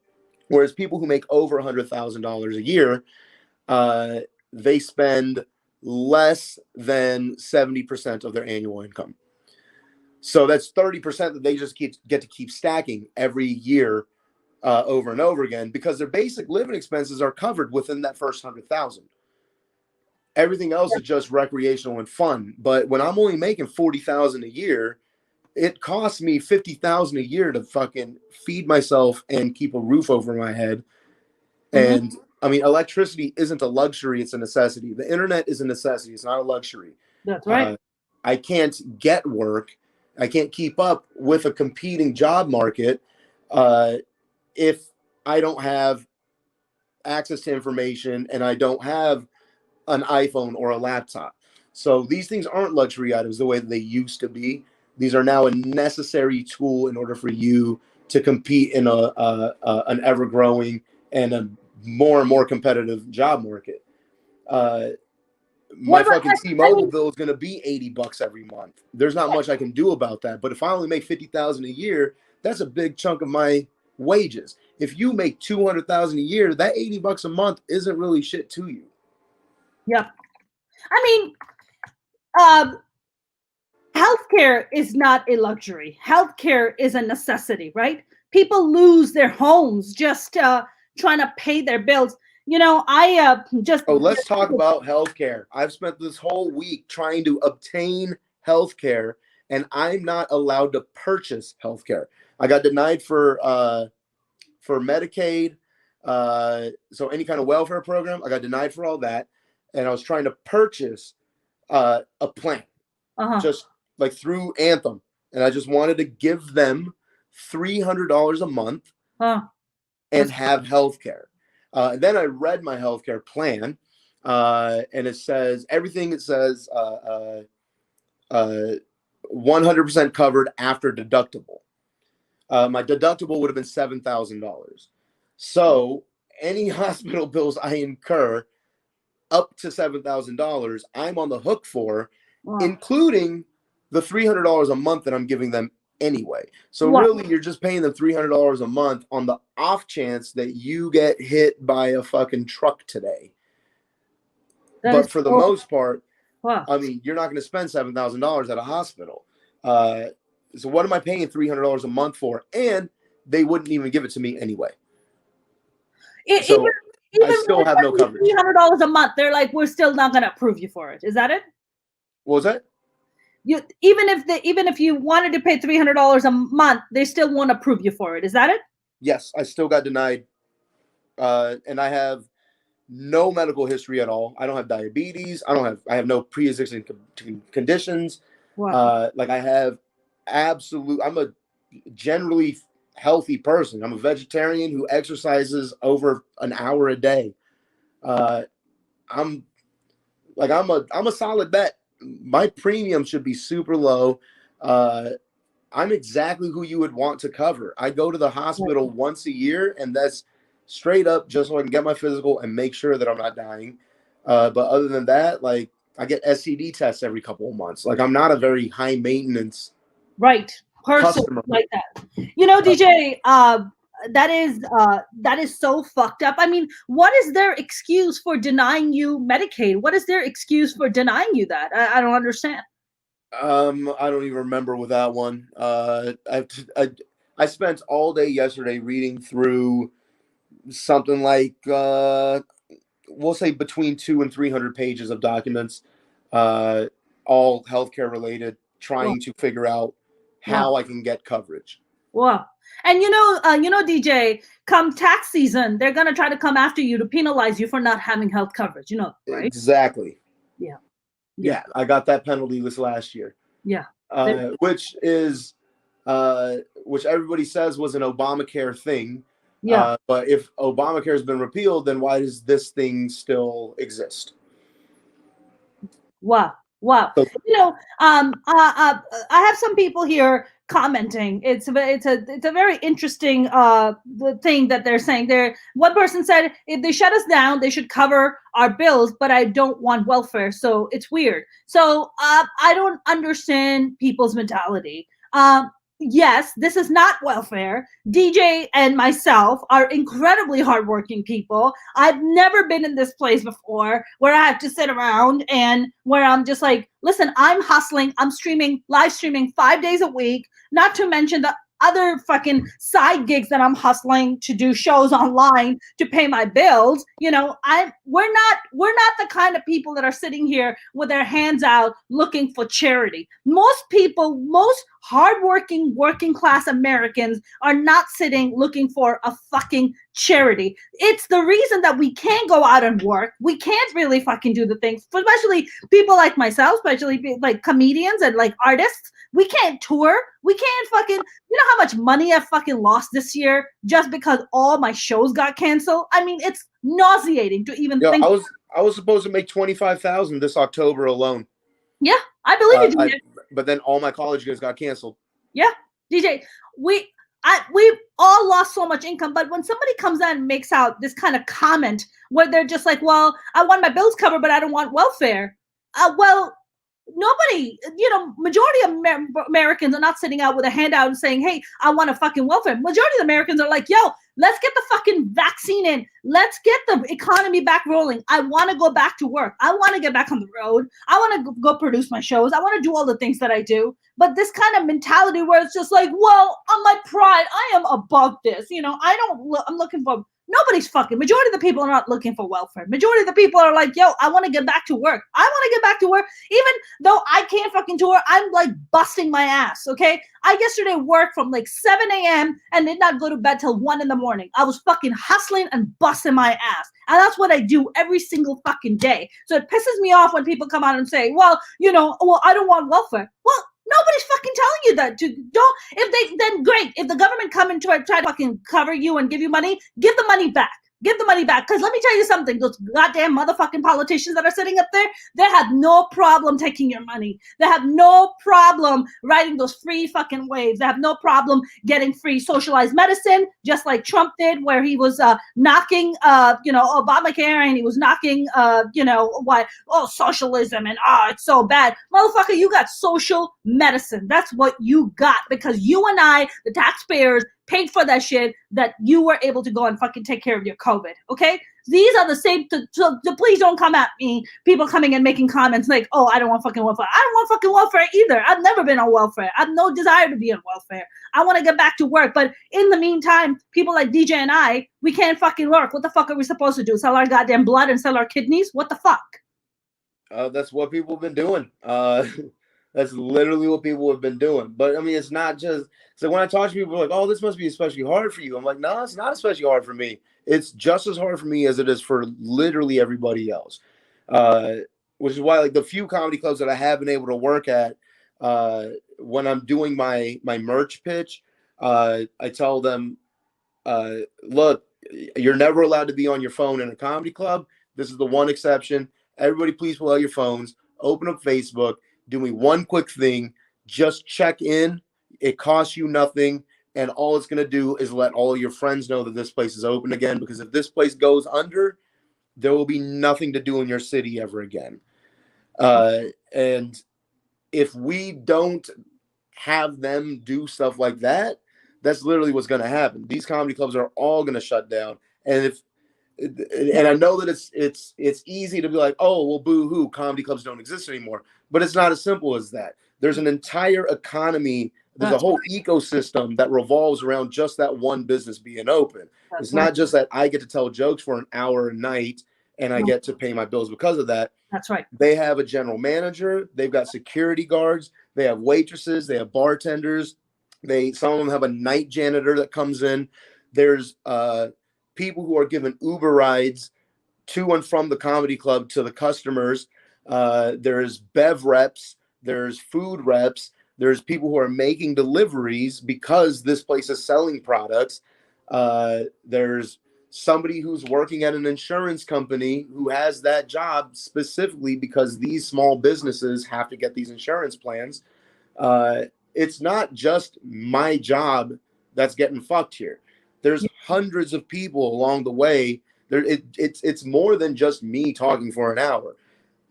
Whereas people who make over $100,000 a year, they spend less than 70% of their annual income. So that's 30% that they just get to keep stacking every year over and over again because their basic living expenses are covered within that first 100,000. Everything else is just recreational and fun. But when I'm only making 40,000 a year, it costs me 50,000 a year to fucking feed myself and keep a roof over my head. Mm-hmm. And I mean, electricity isn't a luxury; it's a necessity. The internet is a necessity; it's not a luxury. That's right. I can't get work I can't keep up with a competing job market if I don't have access to information and I don't have an iPhone or a laptop. So these things aren't luxury items the way that they used to be. These are now a necessary tool in order for you to compete in an ever growing and a more and more competitive job market. My fucking T-Mobile bill is going to be $80 every month. There's not much I can do about that. But if I only make $50,000 a year, that's a big chunk of my wages. If you make $200,000 a year, that $80 a month isn't really shit to you. Yep. I mean, healthcare is not a luxury. Healthcare is a necessity, right? People lose their homes just trying to pay their bills. You know, I just. Oh, let's talk about healthcare. I've spent this whole week trying to obtain healthcare, and I'm not allowed to purchase healthcare. I got denied for Medicaid, so any kind of welfare program. I got denied for all that, and I was trying to purchase a plan, just like through Anthem, and I just wanted to give them $300 a month and have healthcare. And then I read my healthcare plan, and it says everything. It says 100% covered after deductible. My deductible would have been $7,000. So any hospital bills I incur up to $7,000, I'm on the hook for, including the $300 a month that I'm giving them anyway. So really, you're just paying them $300 a month on the off chance that you get hit by a fucking truck today. But for the most part, I mean, you're not going to spend $7,000 at a hospital. So what am I paying $300 a month for? And they wouldn't even give it to me anyway. So I still have no coverage. $300 a month. They're like, we're still not going to approve you for it. Is that it? What was that? Even if you wanted to pay $300 a month, they still won't approve you for it. Is that it? Yes, I still got denied, and I have no medical history at all. I don't have diabetes. I have no pre-existing conditions. Like I have I'm a generally healthy person. I'm a vegetarian who exercises over an hour a day. I'm a solid bet. My premium should be super low. I'm exactly who you would want to cover. I go to the hospital once a year, and that's straight up just so I can get my physical and make sure that I'm not dying. But other than that, like I get STD tests every couple of months. Like I'm not a very high maintenance person customer like that. You know, DJ, that is so fucked up. I mean, what is their excuse for denying you Medicaid? What is their excuse for denying you that? I don't understand. I don't even remember with that one. I spent all day yesterday reading through something like we'll say between 200 and 300 pages of documents, all healthcare related, trying to figure out how I can get coverage. Wow. And you know, DJ, come tax season, they're gonna try to come after you to penalize you for not having health coverage. You know, right? Exactly. Yeah. I got that penalty this last year. Yeah. Which everybody says was an Obamacare thing. Yeah. But if Obamacare has been repealed, then why does this thing still exist? Wow. So, you know, I have some people here commenting. It's a very interesting thing that they're saying there. One person said, if they shut us down, they should cover our bills, but I don't want welfare. So it's weird. So I don't understand people's mentality. Yes, this is not welfare. DJ and myself are incredibly hardworking people. I've never been in this place before where I have to sit around and where I'm just like, listen, I'm hustling. I'm live streaming 5 days a week, not to mention the other fucking side gigs that I'm hustling to do shows online to pay my bills. You know, we're not the kind of people that are sitting here with their hands out looking for charity. Most hardworking working class Americans are not sitting looking for a fucking charity. It's the reason that we can't go out and work. We can't really fucking do the things, especially people like myself, especially like comedians and like artists. We can't tour. We can't fucking, you know how much money I fucking lost this year just because all my shows got canceled? I mean, it's nauseating to even think. I was supposed to make 25,000 this October alone. Yeah, I believe you, DJ. But then all my college gigs got canceled. Yeah, DJ, we all lost so much income, but when somebody comes out and makes out this kind of comment where they're just like, well, I want my bills covered, but I don't want welfare. Well, nobody, majority of Americans are not sitting out with a handout and saying, hey, I want a fucking welfare. Majority of Americans are like, yo, let's get the fucking vaccine in. Let's get the economy back rolling. I want to go back to work. I want to get back on the road. I want to go produce my shows. I want to do all the things that I do. But this kind of mentality where it's just like, well, on my pride, I am above this. I'm looking for, nobody's fucking, majority of the people are not looking for welfare. Majority of the people are like, yo, I want to get back to work. I want to get back to work. Even though I can't fucking tour, I'm like busting my ass, okay? I yesterday worked from like 7 a.m. and did not go to bed till 1 a.m. I was fucking hustling and busting my ass. And that's what I do every single fucking day. So it pisses me off when people come out and say, well, I don't want welfare. Well, nobody's fucking telling you that. Then great. If the government come and try to fucking cover you and give you money, give the money back. Give the money back. Because let me tell you something, those goddamn motherfucking politicians that are sitting up there, they have no problem taking your money. They have no problem writing those free fucking waves. They have no problem getting free socialized medicine, just like Trump did, where he was knocking, Obamacare, and he was knocking, socialism, and it's so bad. Motherfucker, you got social medicine. That's what you got, because you and I, the taxpayers, paid for that shit that you were able to go and fucking take care of your COVID, okay? These are the same, so please don't come at me, people coming and making comments like, oh, I don't want fucking welfare. I don't want fucking welfare either. I've never been on welfare. I have no desire to be on welfare. I want to get back to work. But in the meantime, people like DJ and I, we can't fucking work. What the fuck are we supposed to do? Sell our goddamn blood and sell our kidneys? What the fuck? That's what people have been doing. That's literally what people have been doing. But I mean, it's not just, so when I talk to people like, oh, this must be especially hard for you. I'm like, no, it's not especially hard for me. It's just as hard for me as it is for literally everybody else. Which is why, like, the few comedy clubs that I have been able to work at, when I'm doing my merch pitch, I tell them, look, you're never allowed to be on your phone in a comedy club. This is the one exception. Everybody, please pull out your phones, open up Facebook, do me one quick thing, just check in. It costs you nothing, and all it's going to do is let all your friends know that this place is open again, because if this place goes under, there will be nothing to do in your city ever again. And if we don't have them do stuff like that, that's literally what's going to happen. These comedy clubs are all going to shut down. And I know that it's easy to be like, oh, well, boo-hoo, comedy clubs don't exist anymore. But it's not as simple as that. There's an entire economy, there's a whole ecosystem that revolves around just that one business being open. It's not just that I get to tell jokes for an hour a night and I get to pay my bills because of that. That's right. They have a general manager. They've got security guards. They have waitresses. They have bartenders. Some of them have a night janitor that comes in. There's people who are given Uber rides to and from the comedy club to the customers. There's bev reps. There's food reps. There's people who are making deliveries because this place is selling products. There's somebody who's working at an insurance company who has that job specifically because these small businesses have to get these insurance plans. It's not just my job that's getting fucked here. There's hundreds of people along the way. It's more than just me talking for an hour.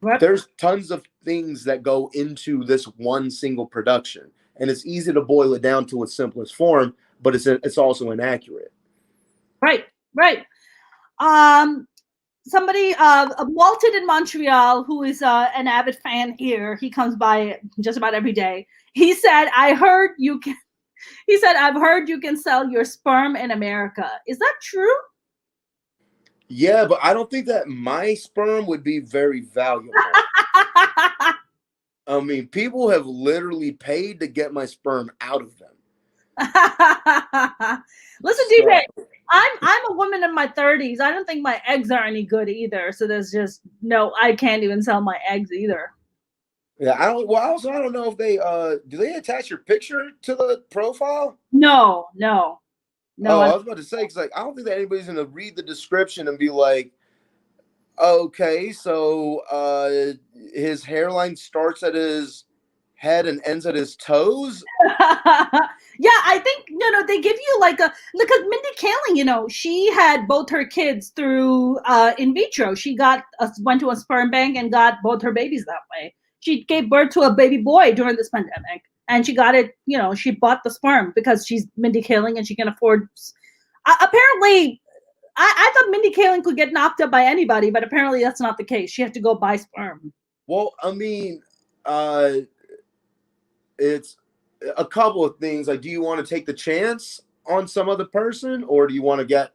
Right. There's tons of things that go into this one single production, and it's easy to boil it down to its simplest form, but it's also inaccurate. Right. Somebody, Walton in Montreal, who is an avid fan here, he comes by just about every day. He said, I've heard you can sell your sperm in America. Is that true? Yeah, but I don't think that my sperm would be very valuable. I mean, people have literally paid to get my sperm out of them. Listen, DJ, I'm a woman in my 30s. I don't think my eggs are any good either. So there's just no, I can't even sell my eggs either. Yeah, I don't. Well, also I don't know if they do they attach your picture to the profile. No, no, no. Oh, I was about to say because like I don't think that anybody's gonna read the description and be like, okay, so his hairline starts at his head and ends at his toes. Yeah, I think they give you like a because Mindy Kaling, she had both her kids through in vitro. She went to a sperm bank and got both her babies that way. She gave birth to a baby boy during this pandemic, and she got it. She bought the sperm because she's Mindy Kaling and she can afford. Apparently, I thought Mindy Kaling could get knocked up by anybody, but apparently that's not the case. She had to go buy sperm. Well, I mean, uh, it's a couple of things. Like, do you want to take the chance on some other person, or do you want to get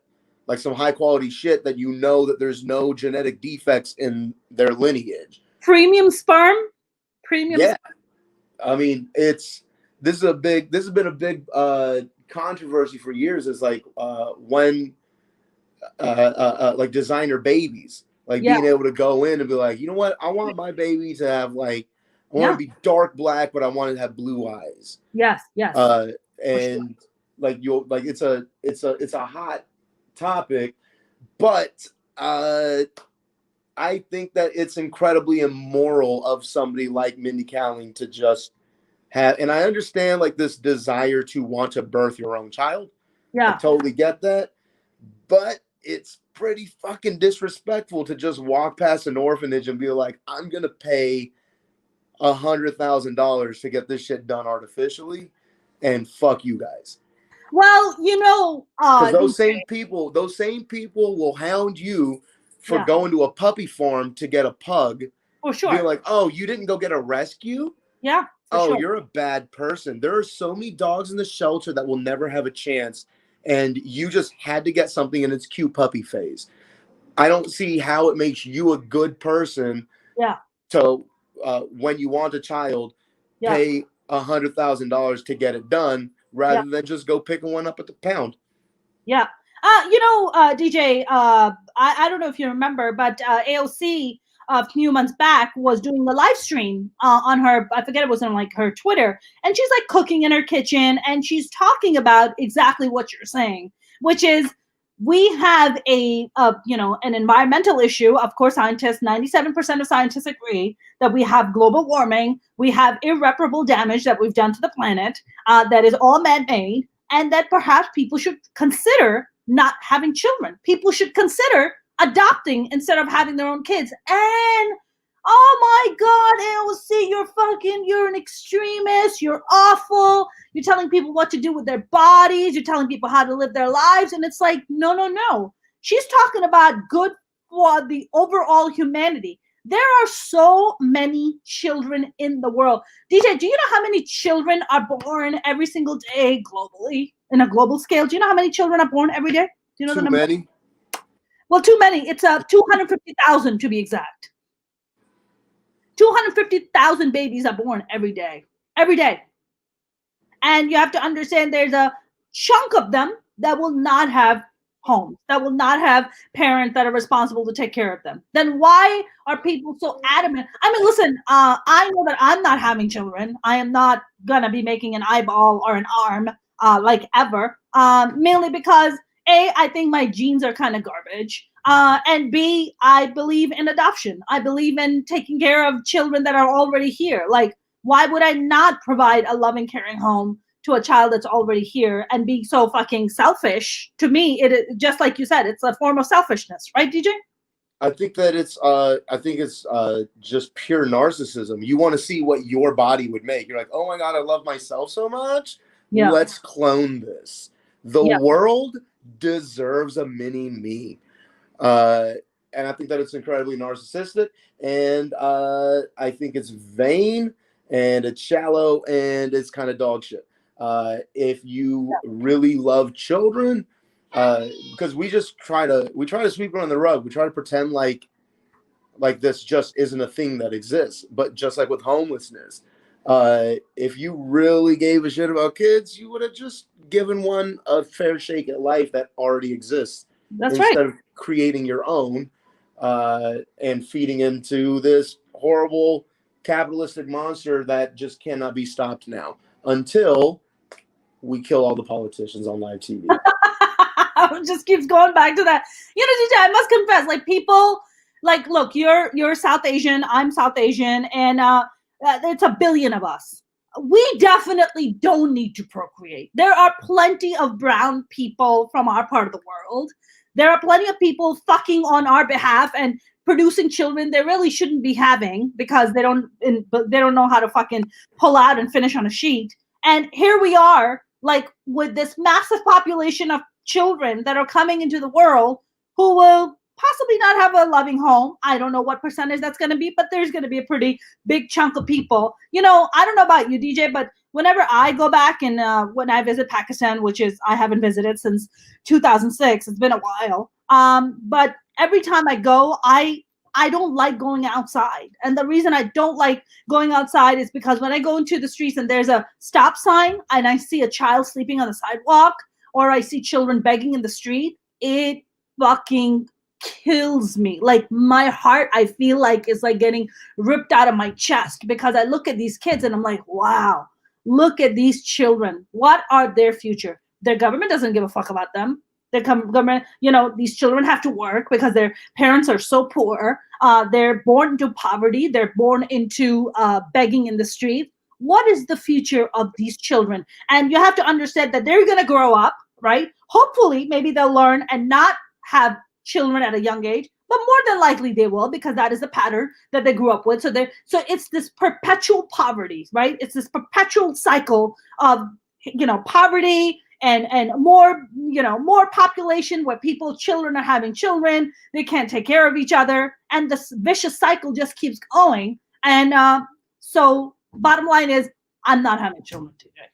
like some high quality shit that you know that there's no genetic defects in their lineage? Premium sperm, premium. Yeah, I mean, this has been a big controversy for years. Is like when like designer babies, like Yeah, being able to go in and be like, you know what, I want my baby to have like, I want yeah, to be dark black, but I want to have blue eyes. yes, yes, Uh, for sure. and like you'll like it's a hot topic, but I think that it's incredibly immoral of somebody like Mindy Kaling to just have, and I understand like this desire to want to birth your own child. I Yeah, totally get that, but it's pretty fucking disrespectful to just walk past an orphanage and be like, I'm gonna pay $100,000 to get this shit done artificially, and fuck you guys. well, Because those same people will hound you for yeah, going to a puppy farm to get a pug, for being sure. like, oh, you didn't go get a rescue? Yeah, for Oh, sure. you're a bad person. There are so many dogs in the shelter that will never have a chance, and you just had to get something in its cute puppy phase. I don't see how it makes you a good person Yeah, to, when you want a child, yeah, pay $100,000 to get it done yeah, rather than just go picking one up at the pound. yeah. DJ, I don't know if you remember, but AOC a few months back was doing a live stream on her, I forget, it was on like her Twitter, and she's like cooking in her kitchen, and she's talking about exactly what you're saying, which is we have an environmental issue. Of course, 97% of scientists agree that we have global warming, we have irreparable damage that we've done to the planet, that is all man-made, and that perhaps people should consider not having children. People should consider adopting instead of having their own kids. And oh my God, AOC, you're an extremist. You're awful. You're telling people what to do with their bodies. You're telling people how to live their lives. And it's like, no, no, no. She's talking about good for the overall humanity. There are so many children in the world. DJ, do you know how many children are born every single day globally, in a global scale? Do you know how many children are born every day? Do you know the Too number? many. Well, too many. It's 250,000 to be exact. 250,000 babies are born every day. Every day. And you have to understand there's a chunk of them that will not have homes, that will not have parents that are responsible to take care of them. Then why are people so adamant? I mean, listen, I know that I'm not having children. I am not going to be making an eyeball or an arm like ever, mainly because A, I think my genes are kind of garbage. And B, I believe in adoption. I believe in taking care of children that are already here. Like, why would I not provide a loving, caring home to a child that's already here and be so fucking selfish? To me, it is just like you said, it's a form of selfishness, right, DJ? I think it's just pure narcissism. You want to see what your body would make. You're like, oh my God, I love myself so much. Yeah, Let's clone this. The yeah, world deserves a mini me. Uh, and I think that it's incredibly narcissistic, and I think it's vain, and it's shallow, and it's kind of dog shit. If you really love children, because we try to sweep it on the rug. We try to pretend like this just isn't a thing that exists. But just like with homelessness, if you really gave a shit about kids, you would have just given one a fair shake at life that already exists that's right. instead of creating your own and feeding into this horrible capitalistic monster that just cannot be stopped now until we kill all the politicians on live TV. It just keeps going back to that. DJ, I must confess, like people, like, look, you're South Asian, I'm South Asian, and it's a billion of us. We definitely don't need to procreate. There are plenty of brown people from our part of the world. There are plenty of people fucking on our behalf and producing children they really shouldn't be having because they don't know how to fucking pull out and finish on a sheet. And here we are, like, with this massive population of children that are coming into the world who will possibly not have a loving home. I don't know what percentage that's going to be, but there's going to be a pretty big chunk of people. I don't know about you, DJ, but whenever I go back and when I visit Pakistan, which is I haven't visited since 2006, it's been a while. But every time I go, I don't like going outside. And the reason I don't like going outside is because when I go into the streets and there's a stop sign and I see a child sleeping on the sidewalk or I see children begging in the street, it fucking kills me. Like my heart, I feel like is like getting ripped out of my chest because I look at these kids and I'm like, wow, look at these children. What are their future? Their government doesn't give a fuck about them. Their government, these children have to work because their parents are so poor. They're born into poverty. They're born into begging in the street. What is the future of these children? And you have to understand that they're going to grow up, right? Hopefully, maybe they'll learn and not have children at a young age, but more than likely they will because that is the pattern that they grew up with. So it's this perpetual poverty, right? It's this perpetual cycle of poverty and more population where children are having children. They can't take care of each other, and this vicious cycle just keeps going. And so bottom line is, I'm not having children today.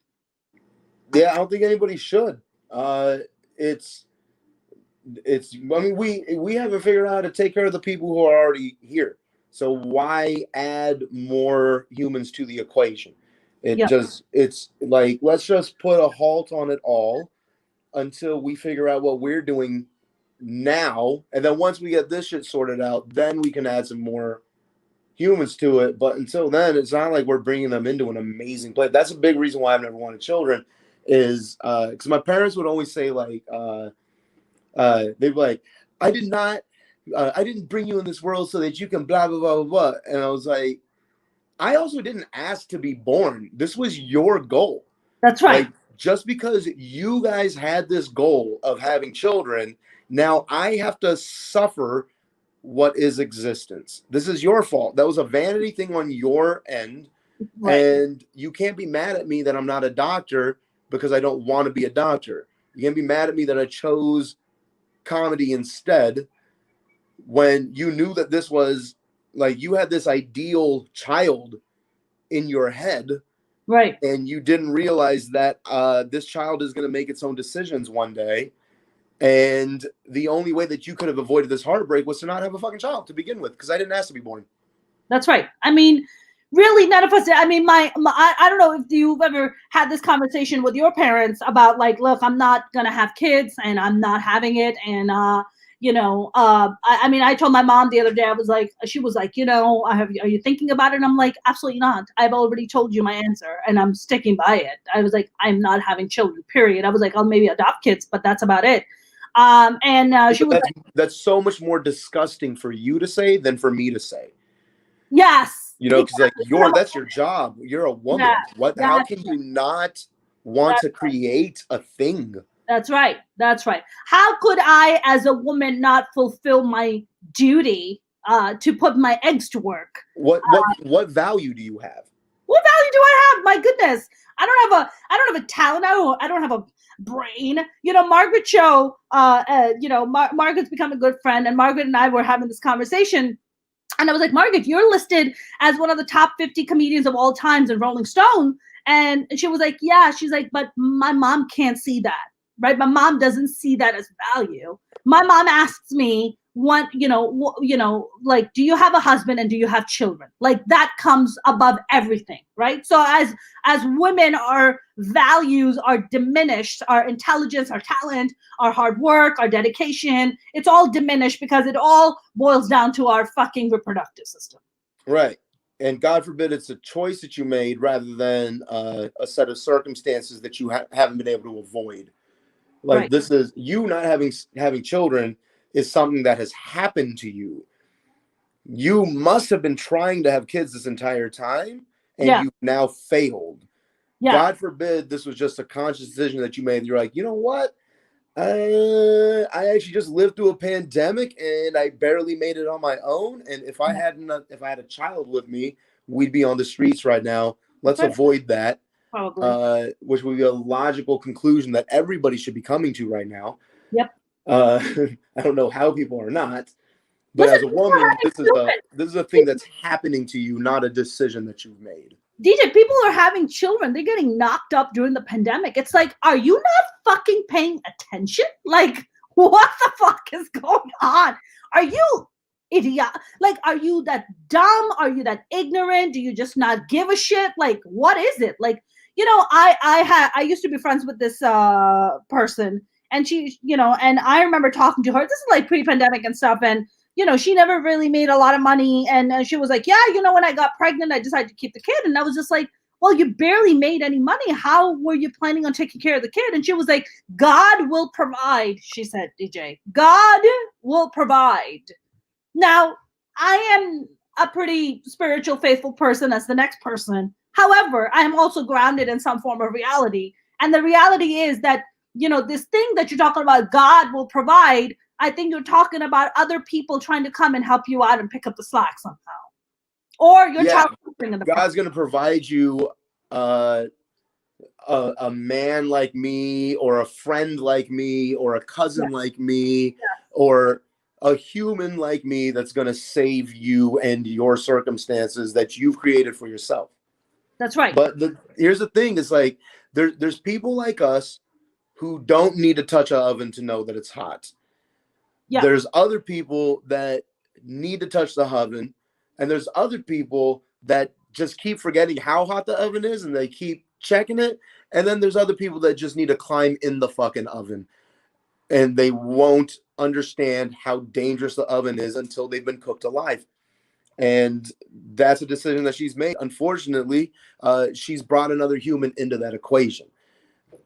Yeah, I don't think anybody should. I mean, we haven't figured out how to take care of the people who are already here. So why add more humans to the equation? It's like, let's just put a halt on it all until we figure out what we're doing now. And then once we get this shit sorted out, then we can add some more humans to it. But until then, it's not like we're bringing them into an amazing place. That's a big reason why I've never wanted children is because my parents would always say like, they'd be like, I didn't bring you in this world so that you can blah, blah, blah, blah, blah. And I was like, I also didn't ask to be born. This was your goal. That's right. Like, just because you guys had this goal of having children, now I have to suffer what is existence. This is your fault. That was a vanity thing on your end. Right. And you can't be mad at me that I'm not a doctor because I don't want to be a doctor. You can't be mad at me that I chose comedy instead when you knew that this was like you had this ideal child in your head, right? And you didn't realize that this child is going to make its own decisions one day, and the only way that you could have avoided this heartbreak was to not have a fucking child to begin with, because I didn't ask to be born. That's right. I mean, really, none of us. I mean, I don't know if you've ever had this conversation with your parents about like, look, I'm not gonna have kids, and I'm not having it, and I mean, I told my mom the other day, she was like, are you thinking about it? And I'm like, absolutely not. I've already told you my answer and I'm sticking by it. I was like, I'm not having children, period. I was like, I'll maybe adopt kids, but that's about it. She was that's so much more disgusting for you to say than for me to say. Yes. Because like that's your job. You're a woman. Yeah, how can you not want to create a thing? That's right. That's right. How could I, as a woman, not fulfill my duty to put my eggs to work? What value do you have? What value do I have? My goodness, I don't have a talent. I don't have a brain. Margaret Cho. Margaret's become a good friend, and Margaret and I were having this conversation. And I was like, Margaret, you're listed as one of the top 50 comedians of all times in Rolling Stone. And she was like, yeah. She's like, but my mom can't see that. Right? My mom doesn't see that as value. My mom asks me, like, do you have a husband and do you have children? Like that comes above everything, right? So as women, our values are diminished, our intelligence, our talent, our hard work, our dedication, it's all diminished because it all boils down to our fucking reproductive system. Right. and God forbid it's a choice that you made rather than a set of circumstances that you haven't been able to avoid. Like Right. this is you not having children is something that has happened to you. You must have been trying to have kids this entire time, and Yeah. you've now failed. Yeah. God forbid this was just a conscious decision that you made. You're like, you know what? I actually just lived through a pandemic and I barely made it on my own. And if I had a child with me, we'd be on the streets right now. Let's Right. avoid that. Probably. Which would be a logical conclusion that everybody should be coming to right now. Yep. Uh, I don't know how people are not, but Listen, as a people are woman, having children. this is a thing that's happening to you, not a decision that you've made. DJ, people are having children. They're getting knocked up during the pandemic. It's like, are you not fucking paying attention? Like, what the fuck is going on? Are you idiot? Like, are you that dumb? Are you that ignorant? Do you just not give a shit? Like, what is it? Like, I used to be friends with this person, and she, and I remember talking to her. This is like pre-pandemic and stuff, and she never really made a lot of money. And she was like, yeah, when I got pregnant, I decided to keep the kid. And I was just like, well, you barely made any money. How were you planning on taking care of the kid? And she was like, God will provide. She said, DJ, God will provide. Now, I am a pretty spiritual, faithful person as the next person. However, I am also grounded in some form of reality. And the reality is that, this thing that you're talking about, God will provide, I think you're talking about other people trying to come and help you out and pick up the slack somehow. Or your child in the God's going to provide you a man like me, or a friend like me, or a cousin like me, or a human like me that's going to save you and your circumstances that you've created for yourself. That's right. But here's the thing: is like there's people like us who don't need to touch an oven to know that it's hot. Yeah. There's other people that need to touch the oven, and there's other people that just keep forgetting how hot the oven is and they keep checking it. And then there's other people that just need to climb in the fucking oven, and they won't understand how dangerous the oven is until they've been cooked alive. And that's a decision that she's made. Unfortunately, she's brought another human into that equation.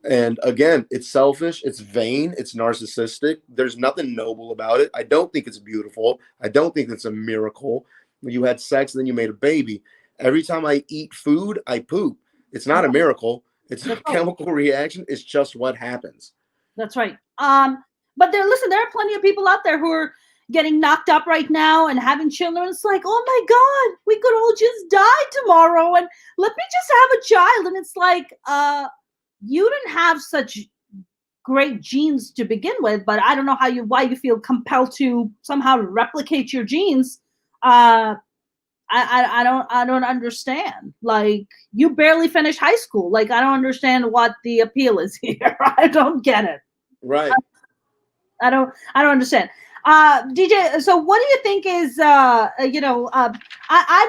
And again, it's selfish, it's vain, it's narcissistic. There's nothing noble about it. I don't think it's beautiful. I don't think it's a miracle. You had sex and then you made a baby. Every time I eat food, I poop. It's not a miracle. It's a chemical reaction. It's just what happens. That's right. But there are plenty of people out there who are getting knocked up right now and having children. It's like, oh my God, we could all just die tomorrow, and let me just have a child. And it's like, you didn't have such great genes to begin with, but I don't know why you feel compelled to somehow replicate your genes. I don't understand. Like, you barely finished high school. Like, I don't understand what the appeal is here. I don't get it. Right. I don't understand. DJ, so what do you think is, I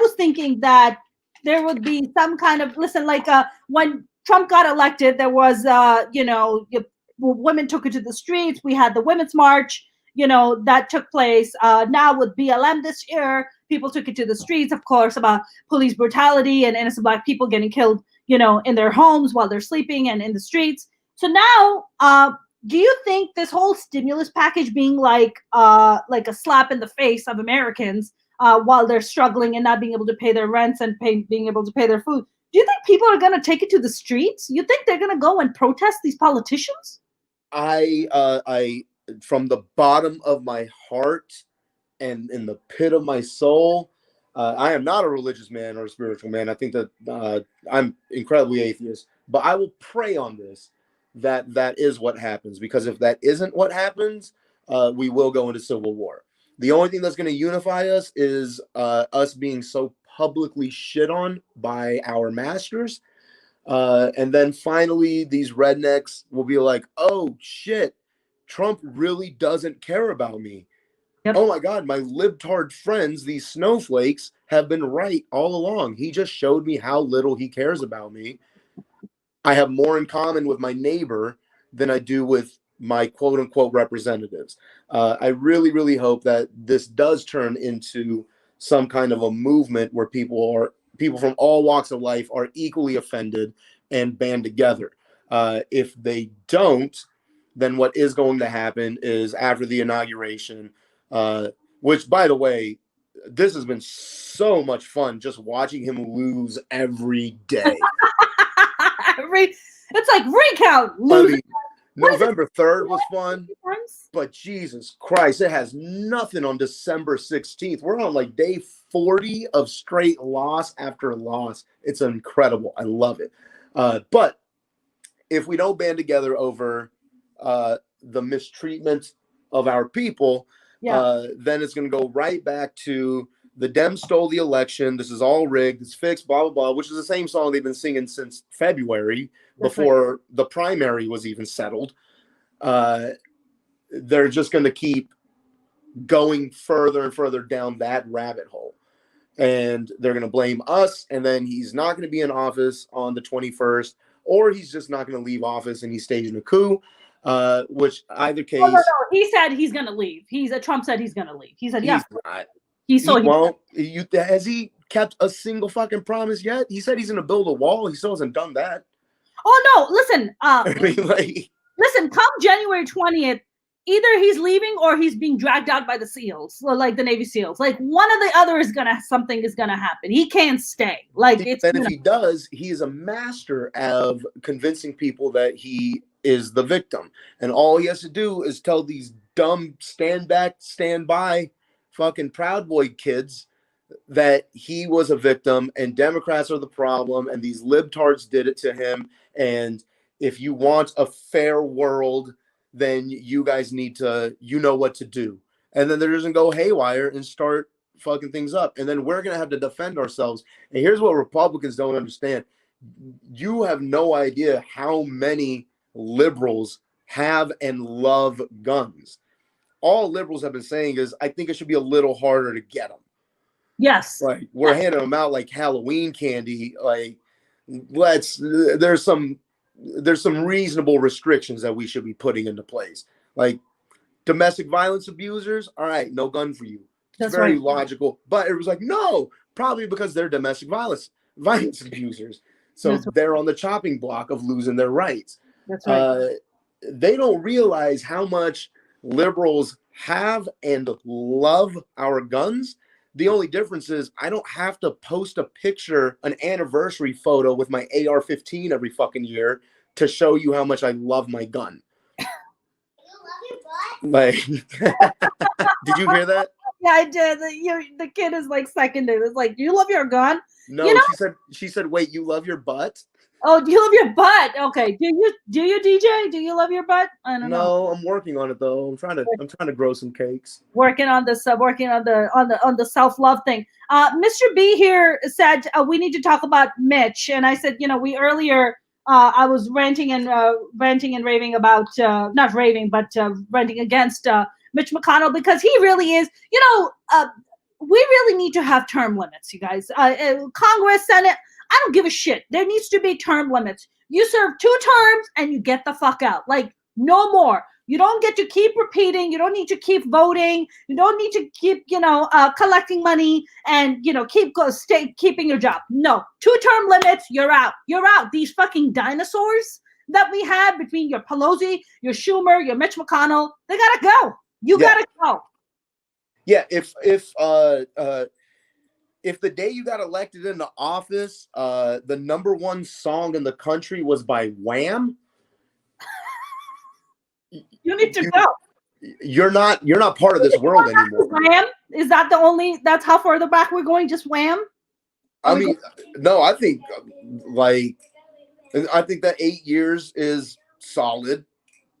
was thinking that there would be some kind of, when Trump got elected, there was, women took it to the streets. We had the Women's March, that took place. Now with BLM this year, people took it to the streets, of course, about police brutality and innocent Black people getting killed, in their homes while they're sleeping and in the streets. So now, do you think this whole stimulus package being like a slap in the face of Americans while they're struggling and not being able to pay their rents and being able to pay their food, do you think people are going to take it to the streets? You think they're going to go and protest these politicians? I from the bottom of my heart and in the pit of my soul, I am not a religious man or a spiritual man. I think that I'm incredibly atheist, but I will pray on this that is what happens, because if that isn't what happens, we will go into civil war. The only thing that's going to unify us is us being so publicly shit on by our masters. And then finally, these rednecks will be like, oh shit, Trump really doesn't care about me. Yep. Oh my God, my libtard friends, these snowflakes, have been right all along. He just showed me how little he cares about me. I have more in common with my neighbor than I do with my quote unquote representatives. I really, really hope that this does turn into some kind of a movement where people from all walks of life are equally offended and band together. If they don't, then what is going to happen is after the inauguration, which, by the way, this has been so much fun just watching him lose every day. It's like recount, losing. I mean, November 3rd was fun, but Jesus Christ, it has nothing on December 16th. We're on like day 40 of straight loss after loss. It's incredible. I love it. But if we don't band together over the mistreatment of our people, then it's going to go right back to the Dems stole the election. This is all rigged. It's fixed, blah, blah, blah, which is the same song they've been singing since February, before the primary was even settled. They're just going to keep going further and further down that rabbit hole. And they're going to blame us. And then he's not going to be in office on the 21st, or he's just not going to leave office and he's staging a coup. Which either case, no. He said he's going to leave. Trump said he's going to leave. He said yes. He won't. Has he kept a single fucking promise yet? He said he's going to build a wall. He still hasn't done that. Oh no! Listen. I mean, listen. Come January 20th, either he's leaving or he's being dragged out by the SEALs, like the Navy SEAls. Like one or the other something is gonna happen. He can't stay. Like it's. And if he does, he is a master of convincing people that he is the victim, and all he has to do is tell these dumb stand back, stand by, fucking Proud Boy kids that he was a victim and Democrats are the problem and these libtards did it to him. And if you want a fair world, then you guys need to, you know what to do. And then there doesn't go haywire and start fucking things up. And then we're going to have to defend ourselves. And here's what Republicans don't understand. You have no idea how many liberals have and love guns. All liberals have been saying is, I think it should be a little harder to get them. Yes. Like we're handing them out like Halloween candy. Like there's some reasonable restrictions that we should be putting into place. Like domestic violence abusers, all right, no gun for you. It's very logical. But it was like, no, probably because they're domestic violence abusers. So they're on the chopping block of losing their rights. That's right. They don't realize how much liberals have and love our guns. The only difference is I don't have to post a picture, an anniversary photo with my AR-15 every fucking year to show you how much I love my gun. Like, did you hear that? Yeah, I did. The kid is like seconded. It's like, do you love your gun? No, she said, wait, you love your butt? Oh, do you love your butt? Okay. Do you DJ? Do you love your butt? I don't know. No, I'm working on it though. I'm trying to grow some cakes. Working on this, working on the self-love thing. Mr. B here said we need to talk about Mitch, and I said, we earlier I was ranting and raving about not raving, but ranting against Mitch McConnell because he really is, we really need to have term limits, you guys. Congress, Senate. I don't give a shit. There needs to be term limits. You serve 2 terms and you get the fuck out. Like, no more. You don't get to keep repeating. You don't need to keep voting. You don't need to keep, collecting money and, keeping your job. No. 2-term limits, you're out. You're out. These fucking dinosaurs that we had between your Pelosi, your Schumer, your Mitch McConnell, they gotta go. You gotta go. Yeah, if the day you got elected into office, the #1 song in the country was by Wham, you need to go. You're not part of this world anymore. Wham? Is that that's how far back we're going? Just Wham? No, I think that 8 years is solid.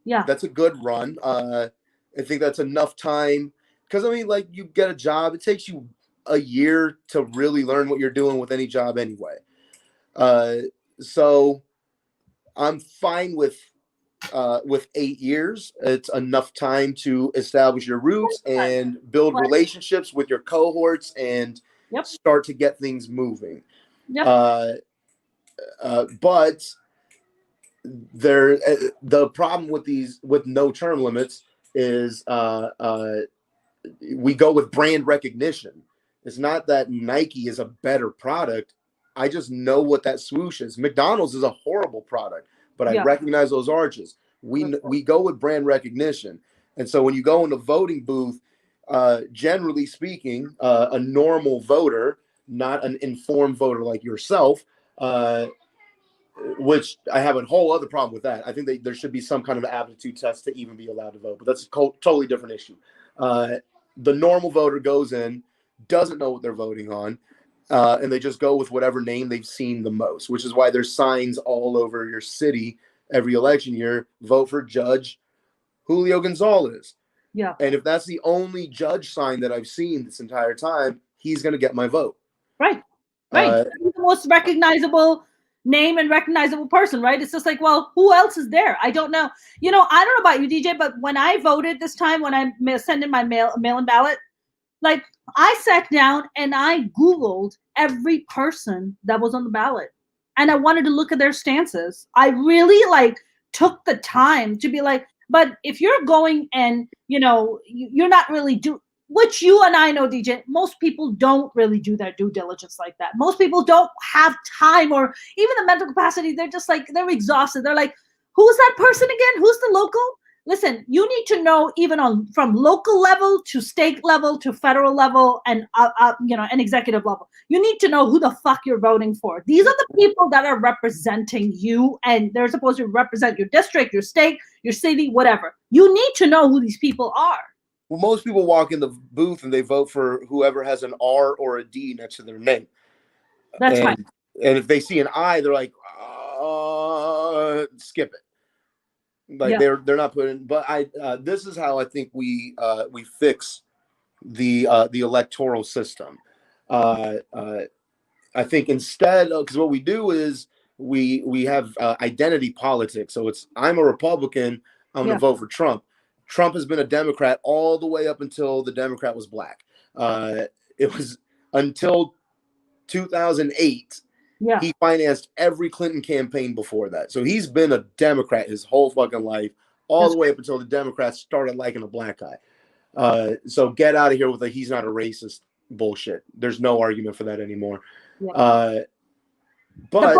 Yeah. That's a good run. I think that's enough time. Because, you get a job, it takes you a year to really learn what you're doing with any job anyway. So I'm fine with 8 years. It's enough time to establish your roots and build relationships with your cohorts and start to get things moving. Yep. But the problem with no term limits is we go with brand recognition. It's not that Nike is a better product. I just know what that swoosh is. McDonald's is a horrible product, but I Yeah. recognize those arches. We go with brand recognition. And so when you go in the voting booth, generally speaking, a normal voter, not an informed voter like yourself, which I have a whole other problem with that. I think there should be some kind of aptitude test to even be allowed to vote, but that's a totally different issue. The normal voter goes in, doesn't know what they're voting on, and they just go with whatever name they've seen the most, which is why there's signs all over your city every election year, vote for Judge Julio Gonzalez. Yeah. And if that's the only judge sign that I've seen this entire time, he's going to get my vote. Right. He's the most recognizable name and recognizable person, right? It's just like, well, who else is there? I don't know. I don't know about you, DJ, but when I voted this time, when I sent in my mail-in ballot, like I sat down and I Googled every person that was on the ballot, and I wanted to look at their stances. I really took the time to be like, but if you're going and you're not really which you and I know, DJ, most people don't really do their due diligence like that. Most people don't have time or even the mental capacity. They're just they're exhausted. They're like, who's that person again? Who's the local? Listen, you need to know even from local level to state level to federal level and an executive level. You need to know who the fuck you're voting for. These are the people that are representing you, and they're supposed to represent your district, your state, your city, whatever. You need to know who these people are. Well, most people walk in the booth and they vote for whoever has an R or a D next to their name. That's fine. And if they see an I, they're like, skip it. Like they're not putting. But this is how I think we fix the electoral system. I think instead, because what we do is we have identity politics. So it's I'm a Republican. I'm going to vote for Trump. Trump has been a Democrat all the way up until the Democrat was black. It was until 2008. Yeah. He financed every Clinton campaign before that. So he's been a Democrat his whole fucking life, all the way up until the Democrats started liking a black guy. So get out of here with he's not a racist bullshit. There's no argument for that anymore. Yeah. But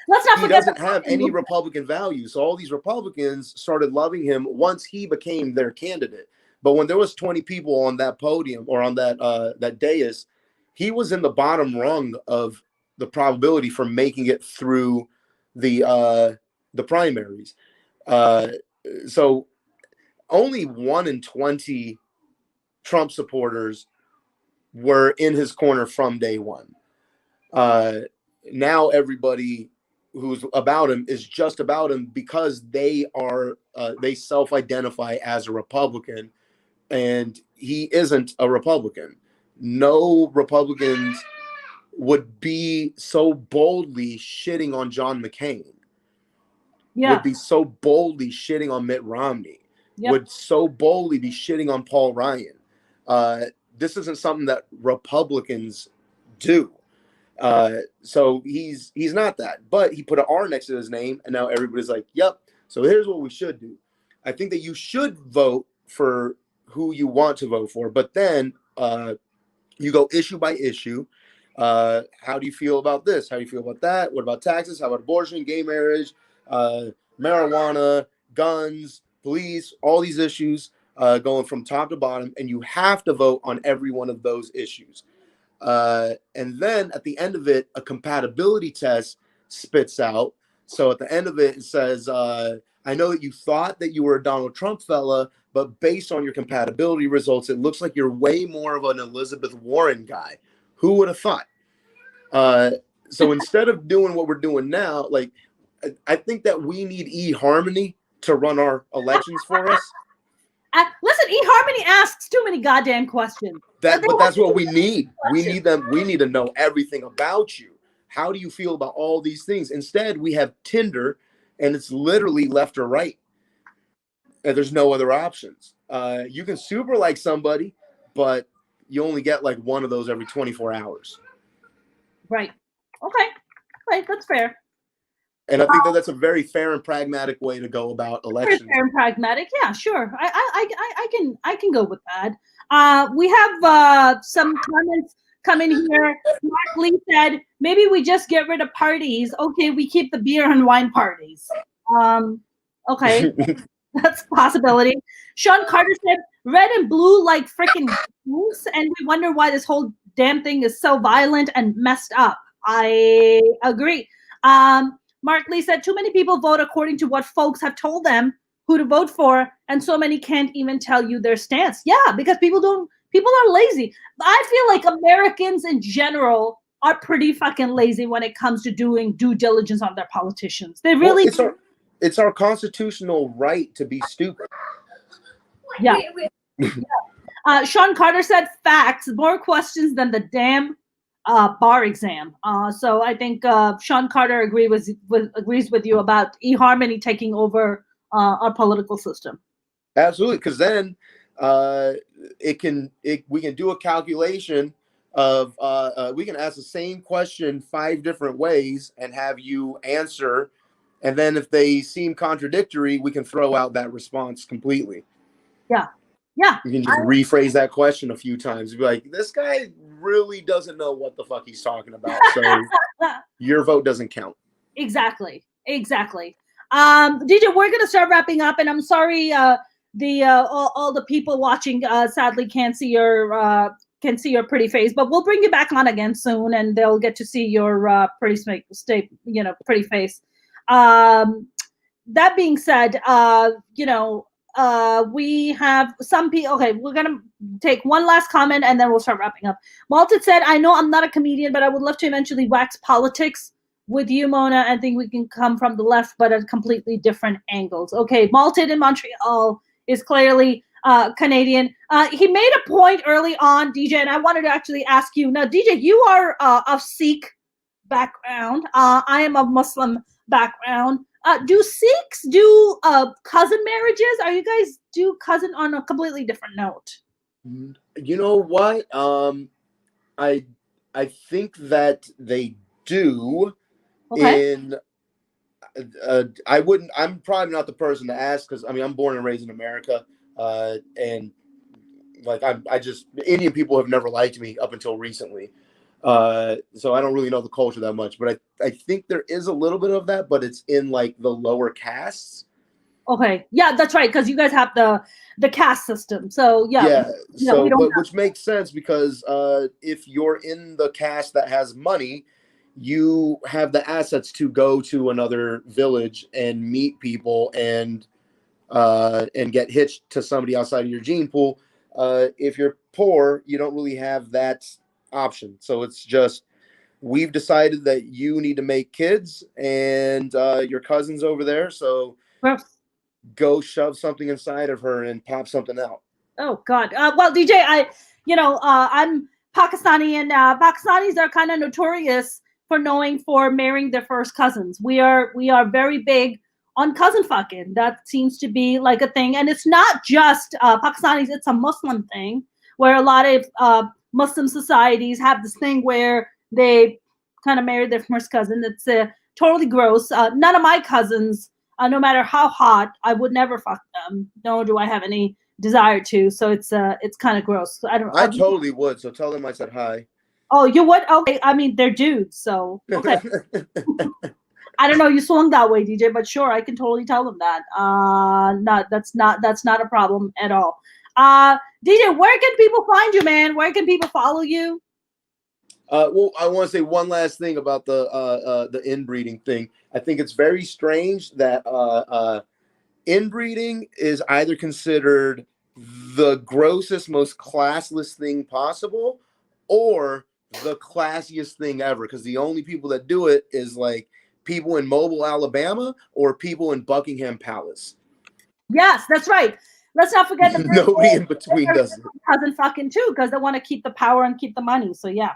let's not he doesn't have any Republican values. So all these Republicans started loving him once he became their candidate. But when there was 20 people on that podium or on that dais, he was in the bottom rung of the probability for making it through the primaries. So only 1 in 20 Trump supporters were in his corner from day one. Now everybody who's about him is just about him because they self-identify as a Republican, and he isn't a Republican. No Republicans would be so boldly shitting on John McCain. Would be so boldly shitting on Mitt Romney. Would so boldly be shitting on Paul Ryan. This isn't something that Republicans do. So he's not that, but he put an R next to his name, and now everybody's like, yep. So here's what we should do. I think that you should vote for who you want to vote for, but then you go issue by issue. How do you feel about this? How do you feel about that? What about taxes? How about abortion, gay marriage, marijuana, guns, police, all these issues going from top to bottom, and you have to vote on every one of those issues. And then at the end of it, a compatibility test spits out. So at the end of it, it says, I know that you thought that you were a Donald Trump fella, but based on your compatibility results, it looks like you're way more of an Elizabeth Warren guy. Who would have thought? So instead of doing what we're doing now, I think that we need eHarmony to run our elections for us. Listen, eHarmony asks too many goddamn questions. But that's what we need. We need them. We need to know everything about you. How do you feel about all these things? Instead, we have Tinder, and it's literally left or right. And there's no other options. You can super like somebody, but you only get one of those every 24 hours. Right. Okay. Right. That's fair. And I think that's a very fair and pragmatic way to go about elections. Fair and pragmatic, yeah, sure. I can go with that. We have some comments come in here. Mark Lee said, maybe we just get rid of parties. Okay, we keep the beer and wine parties. Okay, that's a possibility. Sean Carter said, red and blue like freaking goose, and we wonder why this whole damn thing is so violent and messed up. I agree. Mark Lee said, too many people vote according to what folks have told them who to vote for, and so many can't even tell you their stance. Yeah, because people are lazy. I feel like Americans in general are pretty fucking lazy when it comes to doing due diligence on their politicians. They really it's our constitutional right to be stupid. yeah. Sean Carter said facts, more questions than the damn bar exam. So I think Sean Carter agrees with you about eHarmony taking over our political system. Absolutely, because then we can do a calculation of we can ask the same question 5 different ways and have you answer, and then if they seem contradictory, we can throw out that response completely. Yeah. You can just rephrase that question a few times and be like, this guy really doesn't know what the fuck he's talking about, so your vote doesn't count. Exactly. DJ, we're gonna start wrapping up, and I'm sorry all the people watching sadly can't see your pretty face, but we'll bring you back on again soon, and they'll get to see your pretty face. That being said, we have some people. Okay, we're gonna take one last comment and then we'll start wrapping up. Malted said, I know I'm not a comedian, but I would love to eventually wax politics with you, Mona, and think we can come from the left, but at completely different angles. Okay, Malted in Montreal is clearly Canadian. He made a point early on, DJ, and I wanted to actually ask you. Now, DJ, you are of Sikh background. I am of Muslim background. Do Sikhs do cousin marriages? Are you guys do cousin on a completely different note? You know what? I think that they do. Okay. I'm probably not the person to ask because I'm born and raised in America, and like Indian people have never liked me up until recently. So I don't really know the culture that much, but I think there is a little bit of that, but it's in like the lower castes. Okay, yeah, that's right, because you guys have the caste system. So which makes sense because if you're in the caste that has money, you have the assets to go to another village and meet people and get hitched to somebody outside of your gene pool. If you're poor, you don't really have that option. So it's just, we've decided that you need to make kids and your cousin's over there. So go shove something inside of her and pop something out. Oh God. Well, DJ, I'm Pakistani, and Pakistanis are kind of notorious for marrying their first cousins. We are very big on cousin fucking. That seems to be like a thing, and it's not just Pakistanis. It's a Muslim thing where a lot of Muslim societies have this thing where they kind of marry their first cousin. It's totally gross. None of my cousins, no matter how hot, I would never fuck them. Nor do I have any desire to. So it's kind of gross. So I totally would. So tell them I said hi. Oh, you would? Okay. I mean, they're dudes, so okay. I don't know. You swung that way, DJ, but sure, I can totally tell them that. That's not a problem at all. DJ, where can people find you, man? Where can people follow you? Well, I want to say one last thing about the inbreeding thing. I think it's very strange that inbreeding is either considered the grossest, most classless thing possible, or the classiest thing ever, because the only people that do it is like people in Mobile, Alabama, or people in Buckingham Palace. Yes, that's right. Let's not forget that nobody in between does it. Cousin fucking too, because they want to keep the power and keep the money. So yeah.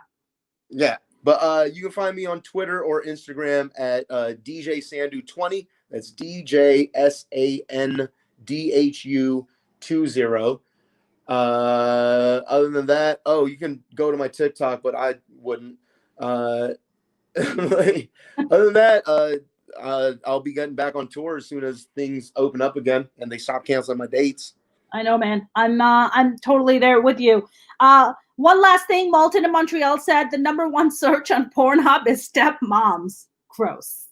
Yeah, but you can find me on Twitter or Instagram at DJ Sandhu 20. That's DJ SANDHU 20. Other than that, you can go to my TikTok, but I wouldn't. Other than that, I'll be getting back on tour as soon as things open up again and they stop canceling my dates. I know, man. I'm totally there with you. One last thing, Malton in Montreal said the #1 search on Pornhub is stepmoms. Gross.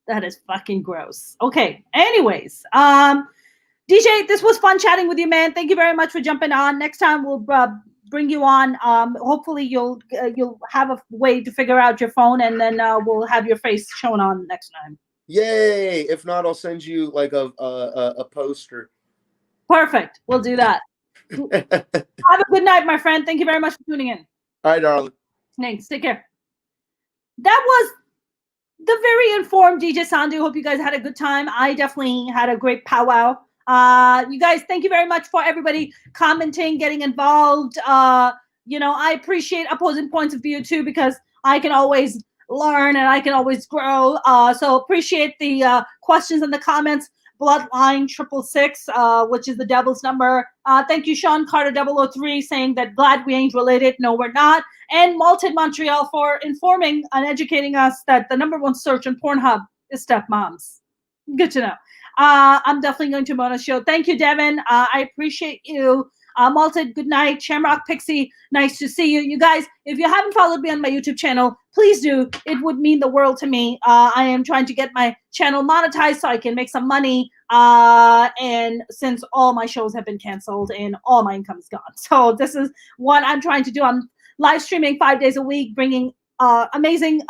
That is fucking gross. Okay. Anyways, DJ, this was fun chatting with you, man. Thank you very much for jumping on. Next time we'll bring you on. Hopefully you'll have a way to figure out your phone, and then we'll have your face shown on next time. Yay! If not, I'll send you like a poster. Perfect. We'll do that. Have a good night, my friend. Thank you very much for tuning in. All right, darling. Thanks. Take care. That was the very informed DJ Sandhu. Hope you guys had a good time. I definitely had a great powwow. You guys, thank you very much for everybody commenting, getting involved. I appreciate opposing points of view too, because I can always learn and I can always grow. So appreciate the questions and the comments. Bloodline 666, which is the devil's number. Thank you, Sean Carter 003, saying that glad we ain't related. No, we're not. And Malton Montreal for informing and educating us that the #1 search on Pornhub is stepmoms. Good to know. I'm definitely going to Mona show. Thank you, Devin. I appreciate you. Malton, good night. Shamrock Pixie, nice to see you. You guys, if you haven't followed me on my YouTube channel, please do. It would mean the world to me. I am trying to get my channel monetized so I can make some money. And since all my shows have been canceled and all my income is gone. So this is what I'm trying to do. I'm live streaming 5 days a week, bringing amazing,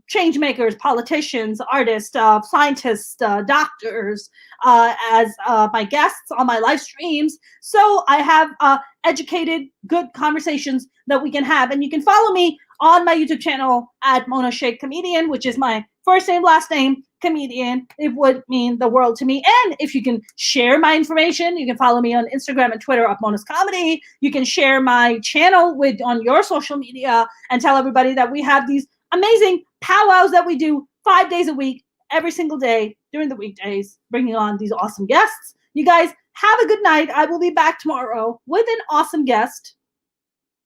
change makers, politicians, artists, scientists, doctors as my guests on my live streams. So I have educated, good conversations that we can have. And you can follow me on my YouTube channel at Mona Sheikh Comedian, which is my first name, last name, comedian. It would mean the world to me. And if you can share my information, you can follow me on Instagram and Twitter at Mona's Comedy. You can share my channel on your social media and tell everybody that we have these amazing powwows that we do 5 days a week, every single day during the weekdays, bringing on these awesome guests. You guys have a good night. I will be back tomorrow with an awesome guest.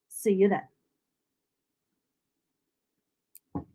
See you then.